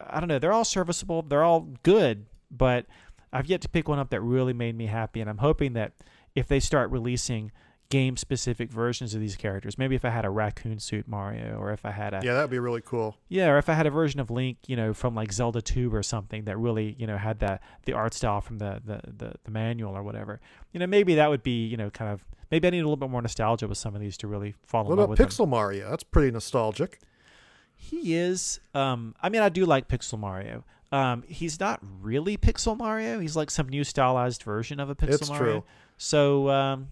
I don't know. They're all serviceable. They're all good, but I've yet to pick one up that really made me happy, and I'm hoping that if they start releasing game-specific versions of these characters, maybe if I had a raccoon suit Mario, or if I had yeah, that'd be really cool. Yeah, or if I had a version of Link, from like Zelda 2 or something that really, had the art style from the manual or whatever. Maybe that would be, kind of, maybe I need a little bit more nostalgia with some of these to really fall in love with them. What about Pixel Mario? That's pretty nostalgic. He is. I do like Pixel Mario. He's not really Pixel Mario. He's like some new stylized version of a Pixel Mario. True. So,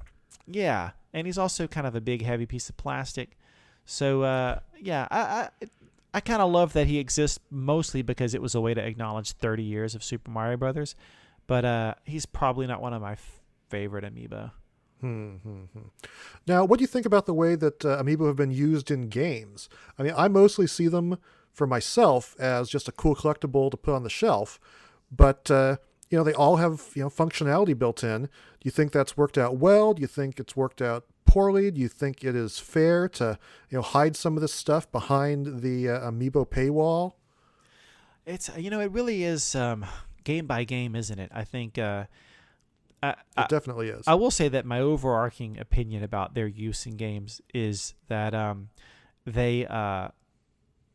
yeah. And he's also kind of a big, heavy piece of plastic. So, I kind of love that he exists, mostly because it was a way to acknowledge 30 years of Super Mario Brothers. But he's probably not one of my favorite amiibo. Now, what do you think about the way that amiibo have been used in games? I mean, I mostly see them for myself as just a cool collectible to put on the shelf, but they all have functionality built in. Do you think that's worked out well? Do you think it's worked out poorly? Do you think it is fair to hide some of this stuff behind the amiibo paywall? It's it really is game by game, isn't it? I think. It definitely is. I will say that my overarching opinion about their use in games is that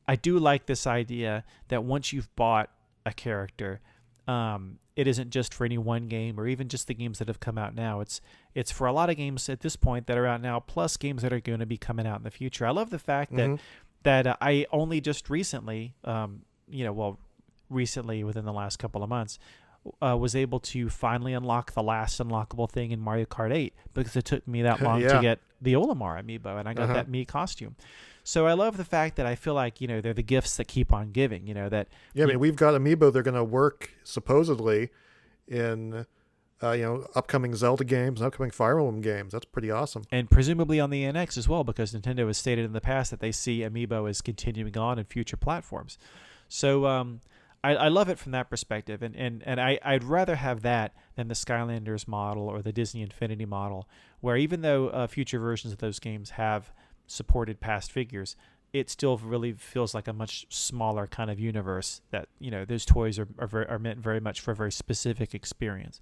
I do like this idea that once you've bought a character, it isn't just for any one game or even just the games that have come out now. It's for a lot of games at this point that are out now, plus games that are going to be coming out in the future. I love the fact that I only just recently, recently within the last couple of months, was able to finally unlock the last unlockable thing in Mario Kart 8 because it took me that long to get the Olimar amiibo, and I got that Mii costume. So I love the fact that I feel like, they're the gifts that keep on giving, that... Yeah, I mean, we've got amiibo. They're going to work, supposedly, in, upcoming Zelda games and upcoming Fire Emblem games. That's pretty awesome. And presumably on the NX as well, because Nintendo has stated in the past that they see amiibo as continuing on in future platforms. So I love it from that perspective, and I'd rather have that than the Skylanders model or the Disney Infinity model, where even though future versions of those games have supported past figures, it still really feels like a much smaller kind of universe that, those toys are meant very much for a very specific experience.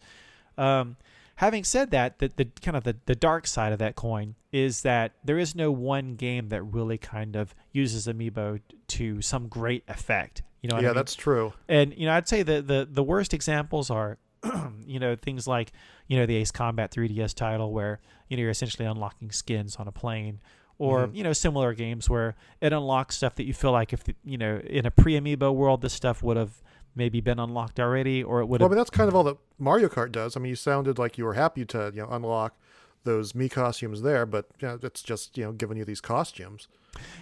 Having said that, the kind of the dark side of that coin is that there is no one game that really kind of uses amiibo to some great effect. What I mean? That's true. And I'd say the worst examples are things like the Ace Combat 3DS title, where you're essentially unlocking skins on a plane, or similar games where it unlocks stuff that you feel like if in a pre-amiibo world this stuff would have maybe been unlocked already, or it would Well, I have. mean, that's kind of all that Mario Kart does. I mean, you sounded like you were happy to, unlock those Mii costumes there, but it's just, giving you these costumes.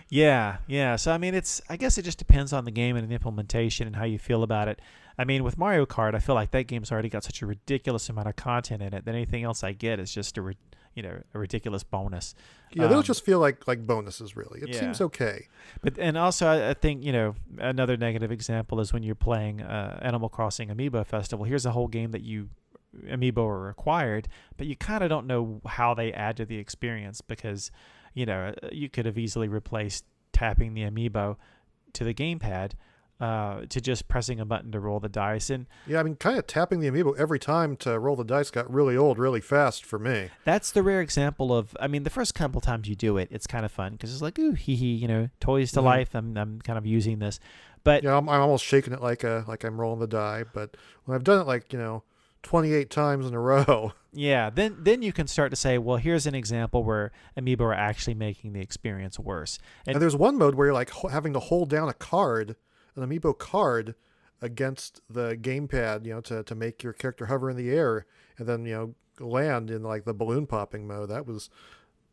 Yeah, yeah. So I mean, I guess it just depends on the game and the implementation and how you feel about it. I mean, with Mario Kart, I feel like that game's already got such a ridiculous amount of content in it that anything else I get is just a ridiculous bonus. Yeah, those just feel like bonuses, really. It Yeah. seems okay. But and also I think another negative example is when you're playing Animal Crossing Amiibo Festival. Here's a whole game that Amiibo are required, but you kind of don't know how they add to the experience because you could have easily replaced tapping the Amiibo to the gamepad to just pressing a button to roll the dice. And Yeah, I mean, kind of tapping the Amiibo every time to roll the dice got really old really fast for me. that's the rare example of, I mean, the first couple times you do it, it's kind of fun because it's like, ooh, hee hee, toys to life. I'm kind of using this. But Yeah, I'm almost shaking it like I'm rolling the die, but when I've done it like, 28 times in a row. yeah, then you can start to say, well, here's an example where Amiibo are actually making the experience worse. And there's one mode where you're like having to hold down an Amiibo card against the gamepad, to make your character hover in the air and then, land in like the balloon popping mode. That was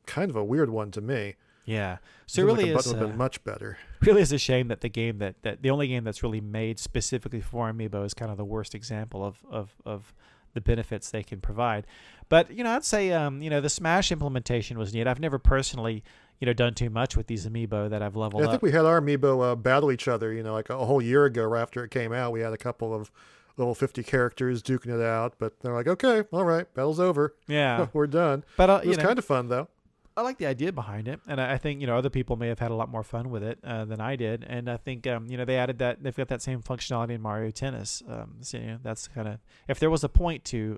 kind of a weird one to me. Yeah, so Seems it really like a is button would have been much better. really is a shame that the game that the only game that's really made specifically for Amiibo is kind of the worst example of the benefits they can provide. But I'd say the Smash implementation was neat. I've never personally done too much with these Amiibo that I've leveled Yeah, I up. think we had our Amiibo battle each other, like a whole year ago right after it came out. We had a couple of level 50 characters duking it out, but they're like, okay, all right, battle's over. Yeah, We're done. but It was kind of fun, though. I like the idea behind it, and I think other people may have had a lot more fun with it than I did. And I think they added that they've got that same functionality in Mario Tennis. So that's kind of, if there was a point to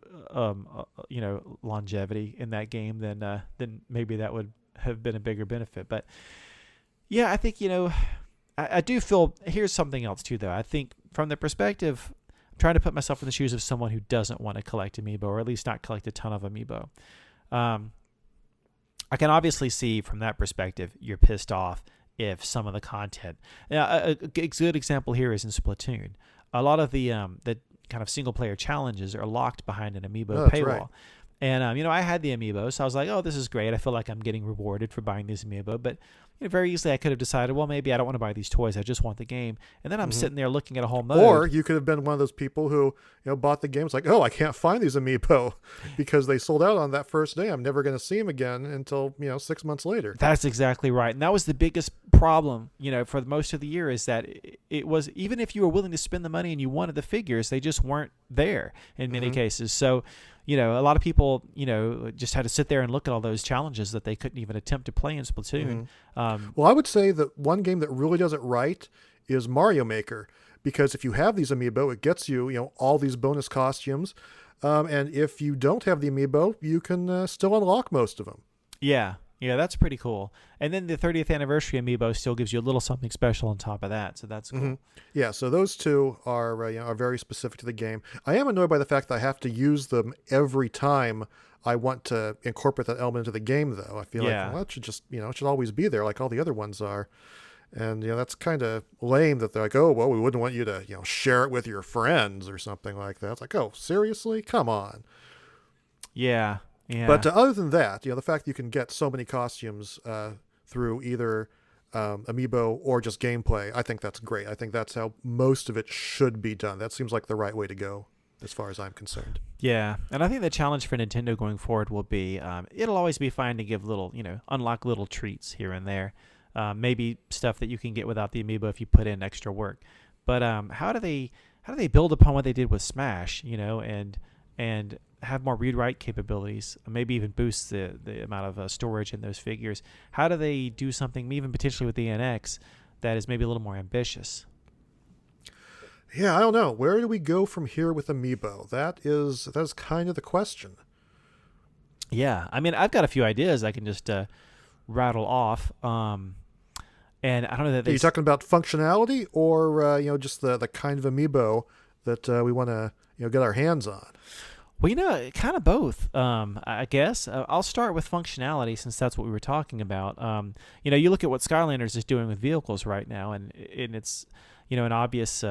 longevity in that game, then maybe that would have been a bigger benefit. But yeah, I think I do feel, here's something else too though. I think from the perspective, I'm trying to put myself in the shoes of someone who doesn't want to collect Amiibo, or at least not collect a ton of Amiibo. I can obviously see from that perspective you're pissed off if some of the content. Now, a good example here is in Splatoon. A lot of the kind of single player challenges are locked behind an Amiibo paywall. Right. And I had the Amiibo, so I was like, oh, this is great. I feel like I'm getting rewarded for buying these Amiibo. But very easily I could have decided, well, maybe I don't want to buy these toys. I just want the game. And then I'm sitting there looking at a whole mode. Or you could have been one of those people who, bought the game. It's like, oh, I can't find these Amiibo because they sold out on that first day. I'm never going to see them again until, 6 months later. That's exactly right. And that was the biggest problem, for most of the year, is that it was, even if you were willing to spend the money and you wanted the figures, they just weren't there in many cases. So, a lot of people, just had to sit there and look at all those challenges that they couldn't even attempt to play in Splatoon. Well, I would say that one game that really does it right is Mario Maker, because if you have these Amiibo, it gets you, all these bonus costumes. And if you don't have the Amiibo, you can still unlock most of them. Yeah, that's pretty cool. And then the 30th anniversary Amiibo still gives you a little something special on top of that, so that's cool. Yeah, so those two are are very specific to the game. I am annoyed by the fact that I have to use them every time I want to incorporate that element into the game, though. I feel like, well, it should just, it should always be there like all the other ones are. And, that's kind of lame that they're like, oh, well, we wouldn't want you to, share it with your friends or something like that. It's like, oh, seriously? Come on. Yeah. But other than that, the fact that you can get so many costumes through either Amiibo or just gameplay, I think that's great. I think that's how most of it should be done. That seems like the right way to go as far as I'm concerned. Yeah, and I think the challenge for Nintendo going forward will be, it'll always be fine to give little, unlock little treats here and there. Maybe stuff that you can get without the Amiibo if you put in extra work. But how do they build upon what they did with Smash, and have more read-write capabilities, maybe even boost the amount of storage in those figures? How do they do something, even potentially with the NX, that is maybe a little more ambitious? Yeah, I don't know. Where do we go from here with Amiibo? That's kind of the question. Yeah, I mean, I've got a few ideas I can just rattle off. And I don't know that Are you talking about functionality or just the kind of Amiibo that we want to get our hands on? Well, kind of both, I guess. I'll start with functionality since that's what we were talking about. You look at what Skylanders is doing with vehicles right now, and it's, an obvious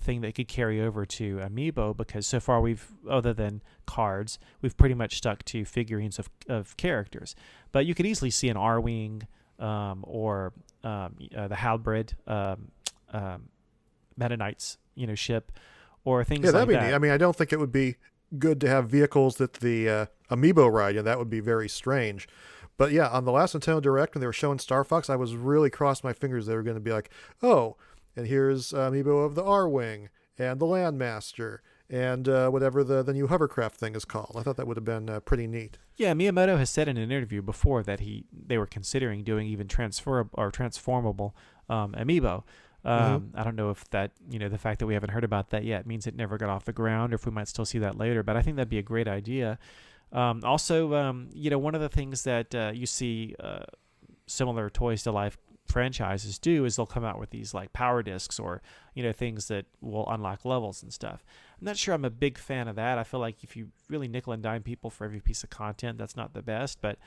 thing that could carry over to Amiibo, because so far other than cards, we've pretty much stuck to figurines of characters. But you could easily see an R-Wing or the Halberd Meta Knights, ship, or things like that'd be that. neat. I mean, I don't think it would be good to have vehicles that the Amiibo ride. That would be very strange. But yeah, on the last Nintendo Direct when they were showing Star Fox, I was really crossed my fingers they were going to be like, oh, and here's Amiibo of the R-Wing and the Landmaster and whatever the new hovercraft thing is called. I thought that would have been pretty neat. Yeah, Miyamoto has said in an interview before that they were considering doing even transformable Amiibo. I don't know if that, the fact that we haven't heard about that yet means it never got off the ground, or if we might still see that later. But I think that'd be a great idea. Also, one of the things that you see similar Toys to Life franchises do is they'll come out with these like power discs or things that will unlock levels and stuff. I'm not sure I'm a big fan of that. I feel like if you really nickel and dime people for every piece of content, that's not the best. But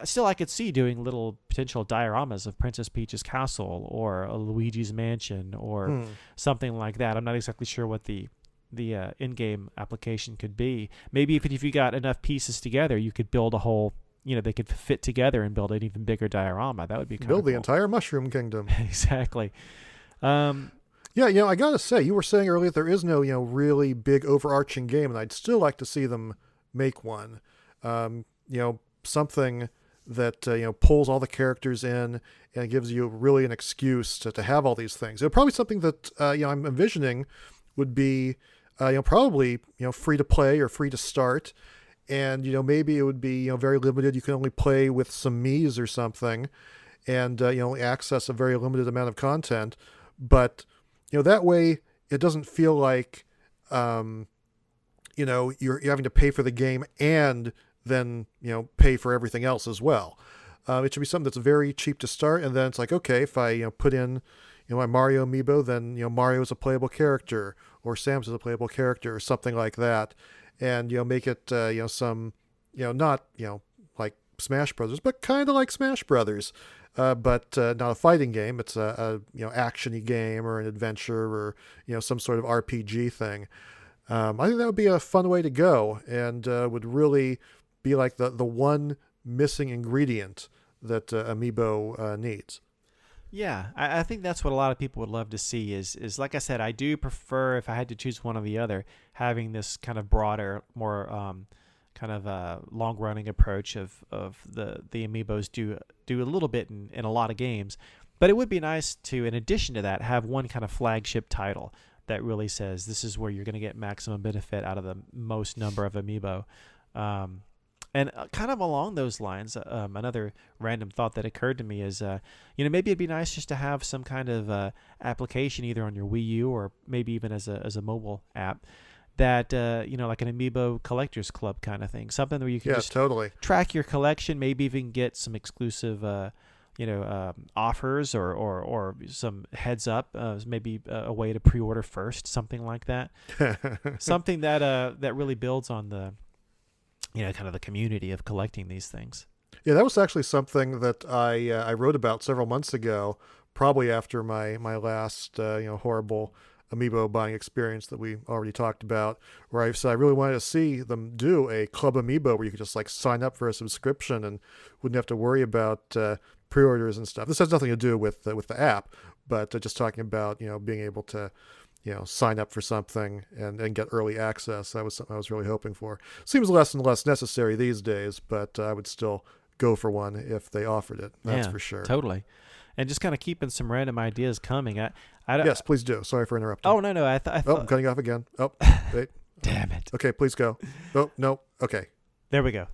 still, I could see doing little potential dioramas of Princess Peach's castle or a Luigi's mansion or something like that. I'm not exactly sure what the in-game application could be. Maybe if you got enough pieces together, you could build a whole, they could fit together and build an even bigger diorama. That would be kind of build the cool. entire Mushroom Kingdom. Exactly. Yeah, I gotta say, you were saying earlier there is no, really big overarching game, and I'd still like to see them make one. Something that pulls all the characters in and gives you really an excuse to have all these things. Probably something that I'm envisioning would be probably free to play or free to start, and maybe it would be very limited. You can only play with some Miis or something, and only access a very limited amount of content. But that way it doesn't feel like you're having to pay for the game and then pay for everything else as well. It should be something that's very cheap to start, and then it's like, okay, if I put in my Mario Amiibo, then Mario is a playable character, or Samus is a playable character, or something like that, and make it some not like Smash Brothers, but kind of like Smash Brothers, but not a fighting game. It's a actiony game or an adventure or some sort of RPG thing. I think that would be a fun way to go, and would really be like the one missing ingredient that Amiibo needs. Yeah, I think that's what a lot of people would love to see is like I said, I do prefer, if I had to choose one or the other, having this kind of broader, more kind of long-running approach of the Amiibos do a little bit in a lot of games. But it would be nice to, in addition to that, have one kind of flagship title that really says this is where you're going to get maximum benefit out of the most number of Amiibo. And kind of along those lines, another random thought that occurred to me is, maybe it'd be nice just to have some kind of application either on your Wii U or maybe even as a mobile app that, like an Amiibo Collectors Club kind of thing. Something where you can just totally track your collection, maybe even get some exclusive offers or some heads up, maybe a way to pre-order first, something like that. Something that really builds on the kind of the community of collecting these things. Yeah, that was actually something that I wrote about several months ago, probably after my last horrible Amiibo buying experience that we already talked about, where I said I really wanted to see them do a Club Amiibo where you could just like sign up for a subscription and wouldn't have to worry about pre-orders and stuff. This has nothing to do with the app, but just talking about being able to sign up for something and get early access. That was something I was really hoping for. Seems less and less necessary these days, but I would still go for one if they offered it. That's for sure. Totally. And just kind of keeping some random ideas coming. Yes, please do. Sorry for interrupting. Oh, no. I thought. I'm cutting off again. Oh, wait. Damn it. Okay, please go. Oh, no. Okay. There we go.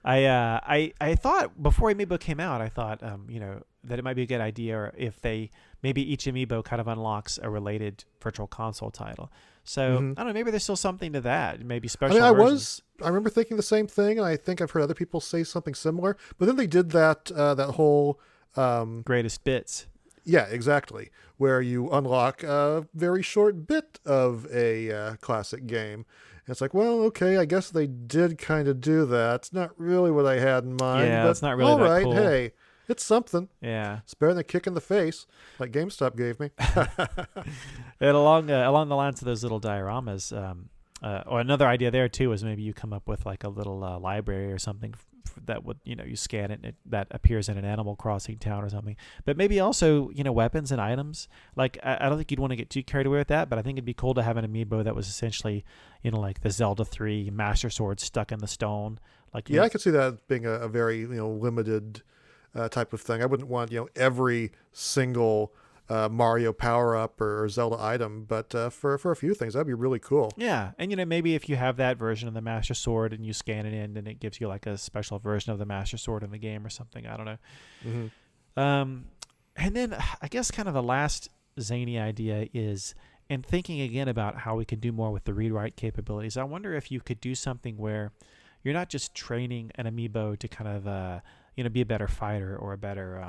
I thought before Amiibo came out, I thought that it might be a good idea if maybe each Amiibo kind of unlocks a related Virtual Console title. So I don't know, maybe there's still something to that. Maybe special versions. I remember thinking the same thing, and I think I've heard other people say something similar. But then they did that whole greatest bits. Yeah, exactly, where you unlock a very short bit of a classic game. It's like, well, okay, I guess they did kind of do that. It's not really what I had in mind. Yeah, but it's not really all that right, cool. Hey, It's something. Yeah. It's better than a kick in the face like GameStop gave me. And along the lines of those little dioramas, or another idea there too is maybe you come up with like a little library or something that would, you scan it and that appears in an Animal Crossing town or something. But maybe also, weapons and items. Like I don't think you'd want to get too carried away with that, but I think it'd be cool to have an amiibo that was essentially, like the Zelda 3 Master Sword stuck in the stone. Like Yeah, I could see that being a very limited type of thing. I wouldn't want every single Mario power up or Zelda item, but for a few things that'd be really cool. Yeah, and maybe if you have that version of the Master Sword and you scan it in, then it gives you like a special version of the Master Sword in the game or something. I don't know. Mm-hmm. And then I guess kind of the last zany idea is, and thinking again about how we can do more with the read-write capabilities. I wonder if you could do something where you're not just training an amiibo to kind of be a better fighter or a better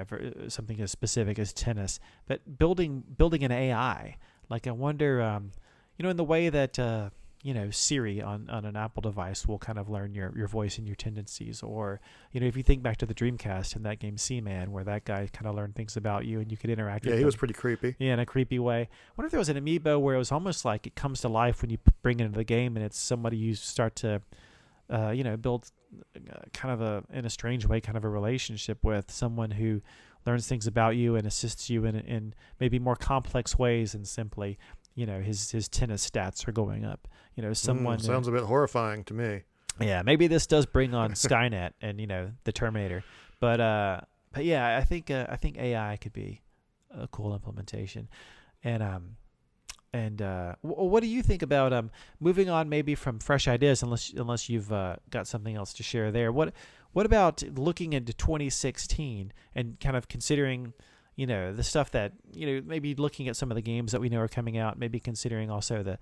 for something as specific as tennis, but building an AI. Like I wonder, in the way that Siri on an Apple device will kind of learn your voice and your tendencies, or if you think back to the Dreamcast and that game Seaman, where that guy kind of learned things about you and you could interact with him. He was pretty creepy. Yeah, in a creepy way. I wonder if there was an amiibo where it was almost like it comes to life when you bring it into the game, and it's somebody you start to build kind of in a strange way, kind of a relationship with someone who learns things about you and assists you in maybe more complex ways than simply, his tennis stats are going up. Someone sounds a bit horrifying to me. Yeah, maybe this does bring on Skynet and the Terminator, but yeah, I think AI could be a cool implementation, and what do you think about moving on maybe from fresh ideas, unless you've got something else to share there? What about looking into 2016 and kind of considering the stuff that maybe looking at some of the games that we know are coming out, maybe considering also the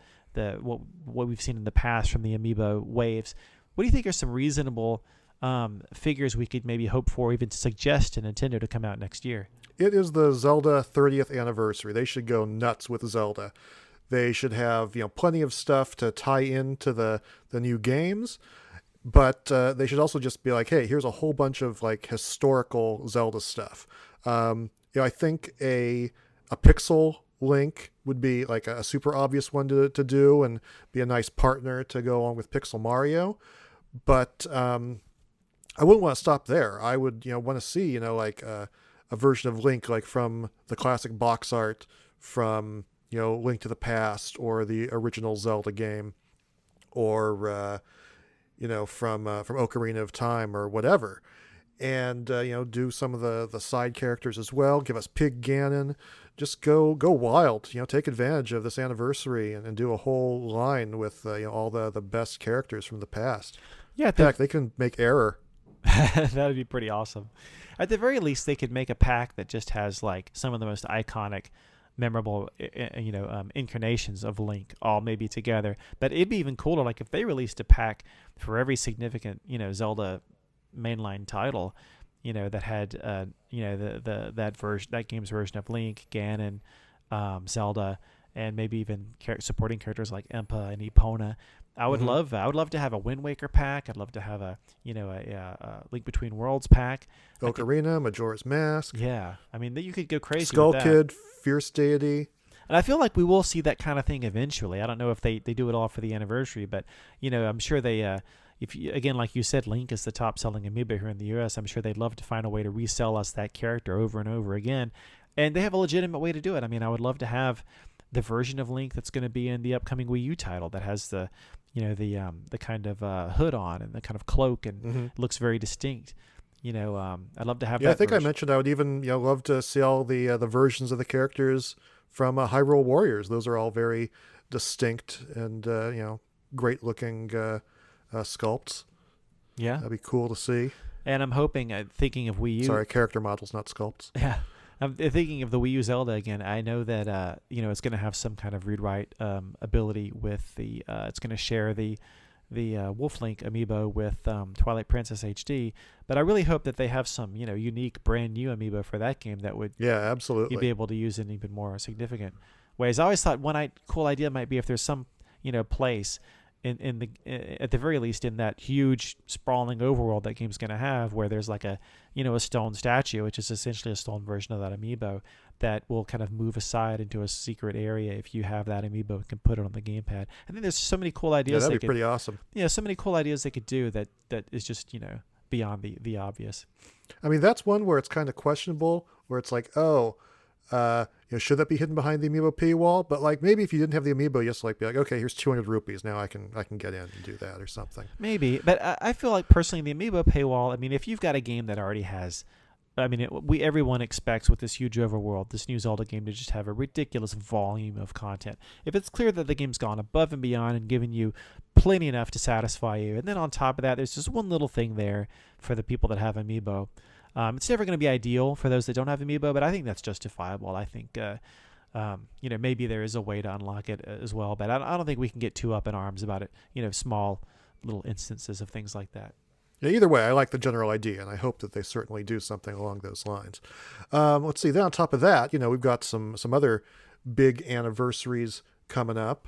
what we've seen in the past from the Amiibo waves. What do you think are some reasonable figures we could maybe hope for, even suggest to Nintendo to come out next year? It is the Zelda 30th anniversary. They should go nuts with Zelda. They should have plenty of stuff to tie into the new games, but they should also just be like, hey, here's a whole bunch of like historical Zelda stuff. I think a pixel Link would be like a super obvious one to do and be a nice partner to go along with Pixel Mario. But I wouldn't want to stop there. I would want to see like a version of Link like from the classic box art from Link to the Past or the original Zelda game, or from Ocarina of Time or whatever. And do some of the side characters as well. Give us Pig Ganon. Just go wild. Take advantage of this anniversary and do a whole line with all the best characters from the past. Yeah, in fact, they can make Error. That would be pretty awesome. At the very least, they could make a pack that just has like some of the most iconic, memorable incarnations of Link all maybe together. But it'd be even cooler like if they released a pack for every significant Zelda mainline title that had that game's version of Link, Ganon, Zelda, and maybe even supporting characters like Impa and Epona. I would love to have a Wind Waker pack. I'd love to have a Link Between Worlds pack. Ocarina, Majora's Mask. Yeah, I mean you could go crazy Skull with that. Kid, Fierce Deity. And I feel like we will see that kind of thing eventually. I don't know if they do it all for the anniversary, but I'm sure they if you, again, like you said, Link is the top selling amiibo here in the US. I'm sure they'd love to find a way to resell us that character over and over again. And they have a legitimate way to do it. I mean, I would love to have the version of Link that's going to be in the upcoming Wii U title that has the kind of hood on and the kind of cloak and looks very distinct. I'd love to have that. Yeah, I think version. I mentioned I would even love to see all the versions of the characters from Hyrule Warriors. Those are all very distinct and great looking sculpts. Yeah, that'd be cool to see. And I'm hoping, thinking of Wii U. Sorry, character models, not sculpts. Yeah, I'm thinking of the Wii U Zelda again. I know that it's going to have some kind of read-write ability with the. It's going to share the Wolf Link amiibo with Twilight Princess HD. But I really hope that they have some unique, brand new amiibo for that game that would absolutely you'd be able to use in even more significant ways. I always thought one cool idea might be if there's some place in the at the very least in that huge sprawling overworld that game's going to have, where there's like a a stone statue, which is essentially a stone version of that amiibo, that will kind of move aside into a secret area if you have that amiibo and can put it on the gamepad. I think there's so many cool ideas. Yeah, that'd be pretty awesome. Yeah, so many cool ideas they could do that is just beyond the obvious. I mean, that's one where it's kind of questionable, where it's like, oh, should that be hidden behind the Amiibo paywall? But like, maybe if you didn't have the Amiibo, you just like be like, okay, here's 200 rupees. Now I can get in and do that or something. Maybe, but I feel like personally the Amiibo paywall. I mean, if you've got a game that already has, everyone expects with this huge overworld, this new Zelda game, to just have a ridiculous volume of content. If it's clear that the game's gone above and beyond and given you plenty enough to satisfy you, and then on top of that, there's just one little thing there for the people that have Amiibo. It's never going to be ideal for those that don't have Amiibo, but I think that's justifiable. I think, maybe there is a way to unlock it as well, but I don't think we can get too up in arms about it. Small little instances of things like that. Yeah, either way, I like the general idea, and I hope that they certainly do something along those lines. Let's see. Then on top of that, we've got some other big anniversaries coming up.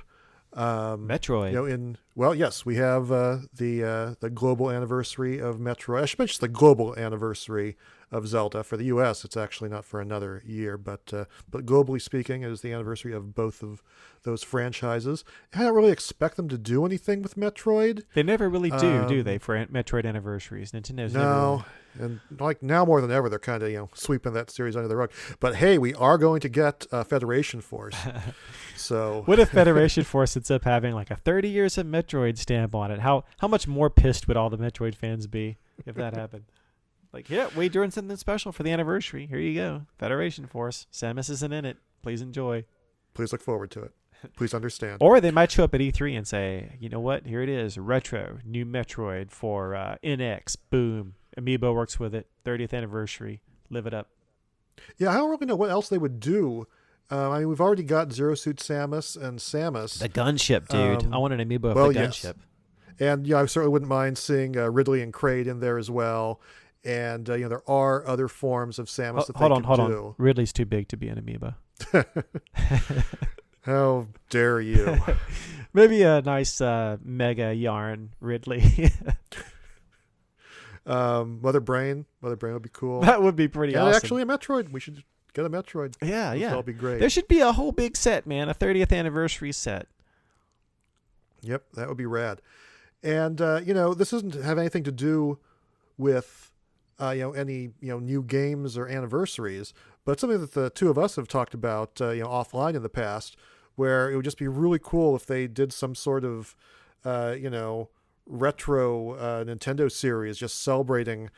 Metroid. Yes, we have the global anniversary of Metroid. I should mention the global anniversary of Zelda. For the U.S., it's actually not for another year, but globally speaking, it is the anniversary of both of those franchises. I don't really expect them to do anything with Metroid. They never really do they? For Metroid anniversaries, Nintendo's no. And like now more than ever, they're kind of sweeping that series under the rug. But hey, we are going to get Federation Force. So what if Federation Force ends up having like a 30 years of Metroid stamp on it? How much more pissed would all the Metroid fans be if that happened? Like, yeah, we're doing something special for the anniversary. Here you go, Federation Force. Samus isn't in it. Please enjoy. Please look forward to it. Please understand. Or they might show up at E3 and say, you know what? Here it is, retro, new Metroid for NX. Boom. Amiibo works with it. 30th anniversary. Live it up. Yeah, I don't really know what else they would do. We've already got Zero Suit Samus and Samus. The gunship, dude. I want an Amiibo of the gunship. And I certainly wouldn't mind seeing Ridley and Kraid in there as well. And there are other forms of Samus that they can do. Hold on. Ridley's too big to be an Amiibo. How dare you? Maybe a nice mega yarn Ridley. Mother Brain would be cool. That would be pretty awesome. Actually a Metroid. We should get a Metroid. Yeah. That'll be great. There should be a whole big set, man. A 30th anniversary set. Yep, that would be rad. And this doesn't have anything to do with any new games or anniversaries, but something that the two of us have talked about offline in the past, where it would just be really cool if they did some sort of retro Nintendo series, just celebrating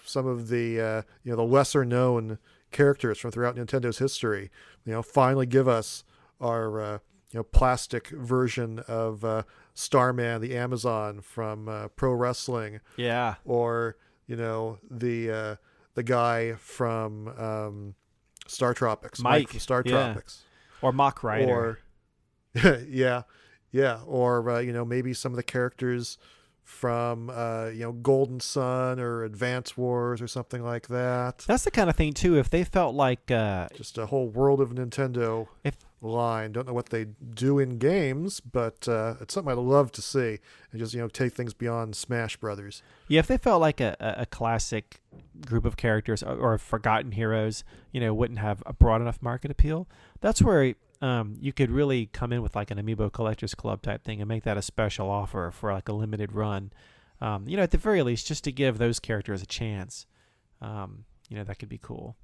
some of the the lesser known characters from throughout Nintendo's history. Finally give us our plastic version of Starman the Amazon from Pro Wrestling. Yeah. Or the guy from Star Tropics, Mike from Star Tropics, or Mach Rider, or or maybe some of the characters from Golden Sun or Advance Wars or something like that. That's the kind of thing too. If they felt like just a whole world of Nintendo line. Don't know what they do in games, but it's something I'd love to see, and just take things beyond Smash Brothers. Yeah, if they felt like a classic group of characters or forgotten heroes, wouldn't have a broad enough market appeal, that's where you could really come in with like an Amiibo Collectors Club type thing and make that a special offer for like a limited run. At the very least, just to give those characters a chance. That could be cool.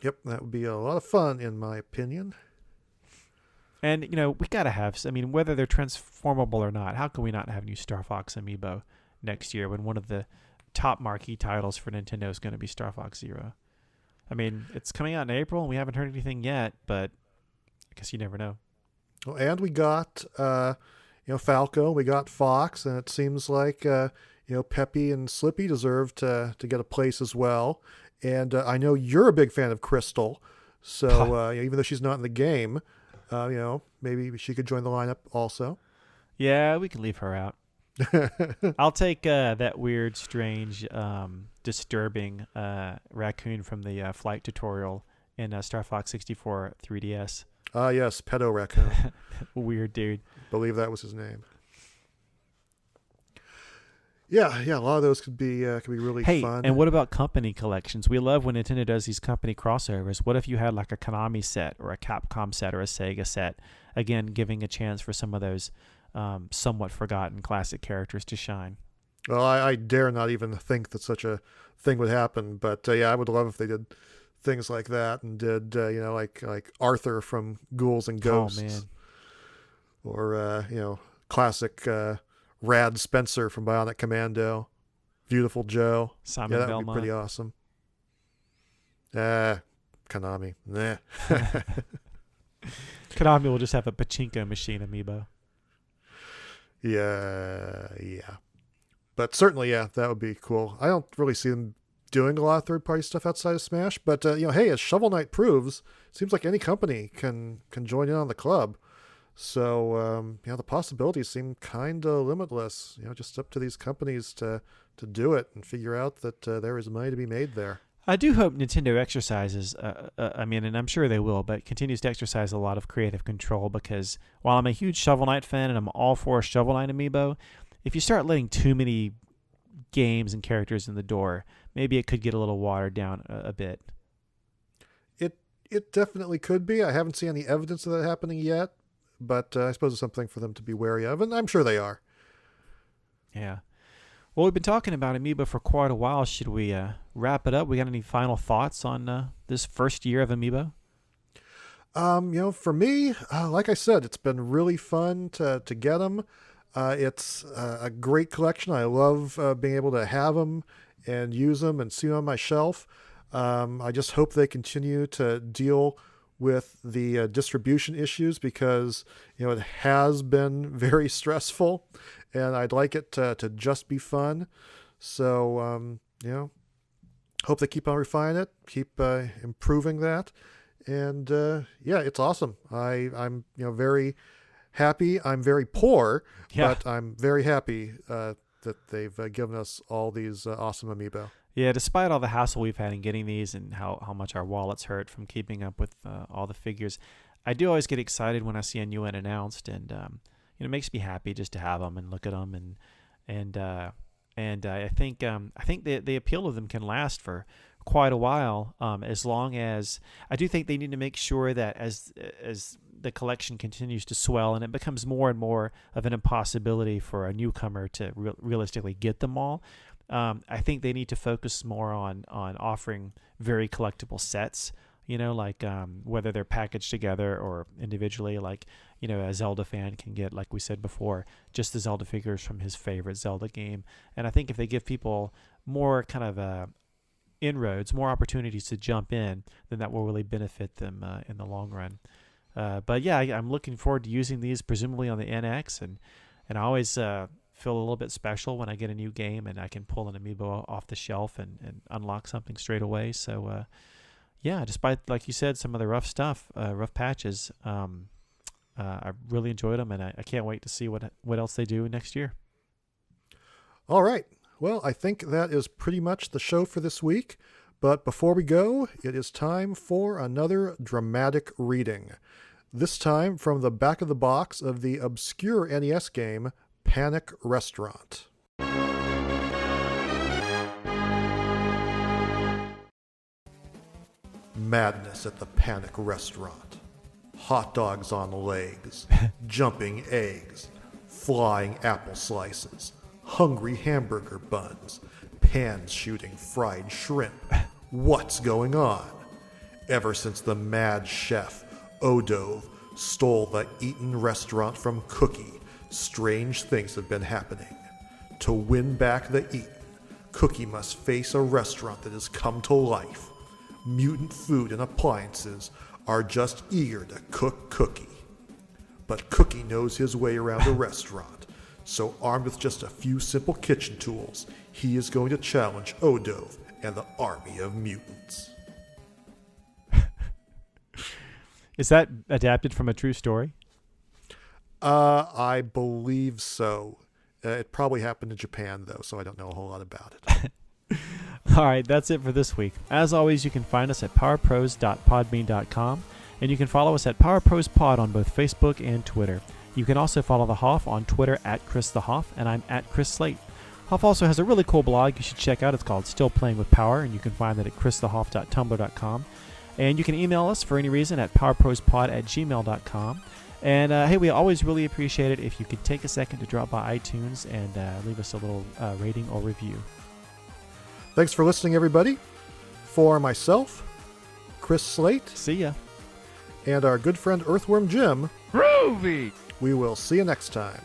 Yep, that would be a lot of fun, in my opinion. And, we got to have, whether they're transformable or not, how can we not have new Star Fox Amiibo next year when one of the top marquee titles for Nintendo is going to be Star Fox Zero? It's coming out in April and we haven't heard anything yet, but I guess you never know. Well, and we got, Falco, we got Fox, and it seems like, Peppy and Slippy deserve to get a place as well. And I know you're a big fan of Crystal, so even though she's not in the game, maybe she could join the lineup also. Yeah, we can leave her out. I'll take that weird, strange, disturbing raccoon from the flight tutorial in Star Fox 64 3DS. Ah, yes, Pedo Raccoon. Weird dude. Believe that was his name. Yeah, a lot of those could be really Hey, fun. and what about company collections? We love when Nintendo does these company crossovers. What if you had like a Konami set or a Capcom set or a Sega set? Again, giving a chance for some of those somewhat forgotten classic characters to shine. Well, I dare not even think that such a thing would happen. But yeah, I would love if they did things like that and did like Arthur from Ghouls and Oh Ghosts, man, or classic Rad Spencer from Bionic Commando, Beautiful Joe. Simon Yeah, that would be Belmont. pretty awesome. Konami. Nah. Konami will just have a pachinko machine amiibo. Yeah. But certainly, yeah, that would be cool. I don't really see them doing a lot of third-party stuff outside of Smash, but hey, as Shovel Knight proves, it seems like any company can join in on the club. So the possibilities seem kind of limitless. Just up to these companies to do it and figure out that there is money to be made there. I do hope Nintendo exercises, and I'm sure they will, but continues to exercise a lot of creative control, because while I'm a huge Shovel Knight fan and I'm all for a Shovel Knight amiibo, if you start letting too many games and characters in the door, maybe it could get a little watered down a bit. It definitely could be. I haven't seen any evidence of that happening yet, but I suppose it's something for them to be wary of, and I'm sure they are. Yeah. Well, we've been talking about Amiibo for quite a while. Should we wrap it up? We got any final thoughts on this first year of Amiibo? For me, like I said, it's been really fun to get them. It's a great collection. I love being able to have them and use them and see them on my shelf. I just hope they continue to deal with the distribution issues, because it has been very stressful, and I'd like it to just be fun. So hope they keep on refining it, keep improving that, and it's awesome. I'm very happy. I'm very poor, but I'm very happy that they've given us all these awesome amiibo. Yeah, despite all the hassle we've had in getting these and how much our wallets hurt from keeping up with all the figures, I do always get excited when I see a new one announced, and it makes me happy just to have them and look at them, and I think the appeal of them can last for quite a while, as long as I do think they need to make sure that as the collection continues to swell and it becomes more and more of an impossibility for a newcomer to realistically get them all. I think they need to focus more on offering very collectible sets, like whether they're packaged together or individually, like, a Zelda fan can get, like we said before, just the Zelda figures from his favorite Zelda game. And I think if they give people more kind of inroads, more opportunities to jump in, then that will really benefit them in the long run. But yeah, I'm looking forward to using these presumably on the NX, and I always feel a little bit special when I get a new game and I can pull an amiibo off the shelf and unlock something straight away. So despite, like you said, some of the rough patches, I really enjoyed them, and I can't wait to see what else they do next year. All right. Well, I think that is pretty much the show for this week. But before we go, it is time for another dramatic reading. This time from the back of the box of the obscure NES game Panic Restaurant. Madness at the Panic Restaurant. Hot dogs on legs, jumping eggs, flying apple slices, hungry hamburger buns, pans shooting fried shrimp. What's going on? Ever since the mad chef, Odove, stole the Eaton restaurant from Cookie, strange things have been happening. To win back the Eaton, Cookie must face a restaurant that has come to life. Mutant food and appliances are just eager to cook Cookie. But Cookie knows his way around a restaurant, so armed with just a few simple kitchen tools, he is going to challenge Odove and the army of mutants. Is that adapted from a true story? I believe so. It probably happened in Japan, though, so I don't know a whole lot about it. All right, that's it for this week. As always, you can find us at powerpros.podbean.com, and you can follow us at PowerProsPod on both Facebook and Twitter. You can also follow the Hoff on Twitter at Chris the Hoff, and I'm at Chris Slate. Hoff also has a really cool blog you should check out. It's called Still Playing with Power, and you can find that at christhehoff.tumblr.com. And you can email us for any reason at powerprospod@gmail.com. And hey, we always really appreciate it if you could take a second to drop by iTunes and leave us a little rating or review. Thanks for listening, everybody. For myself, Chris Slate, See ya. and our good friend Earthworm Jim, Groovy! we will see you next time.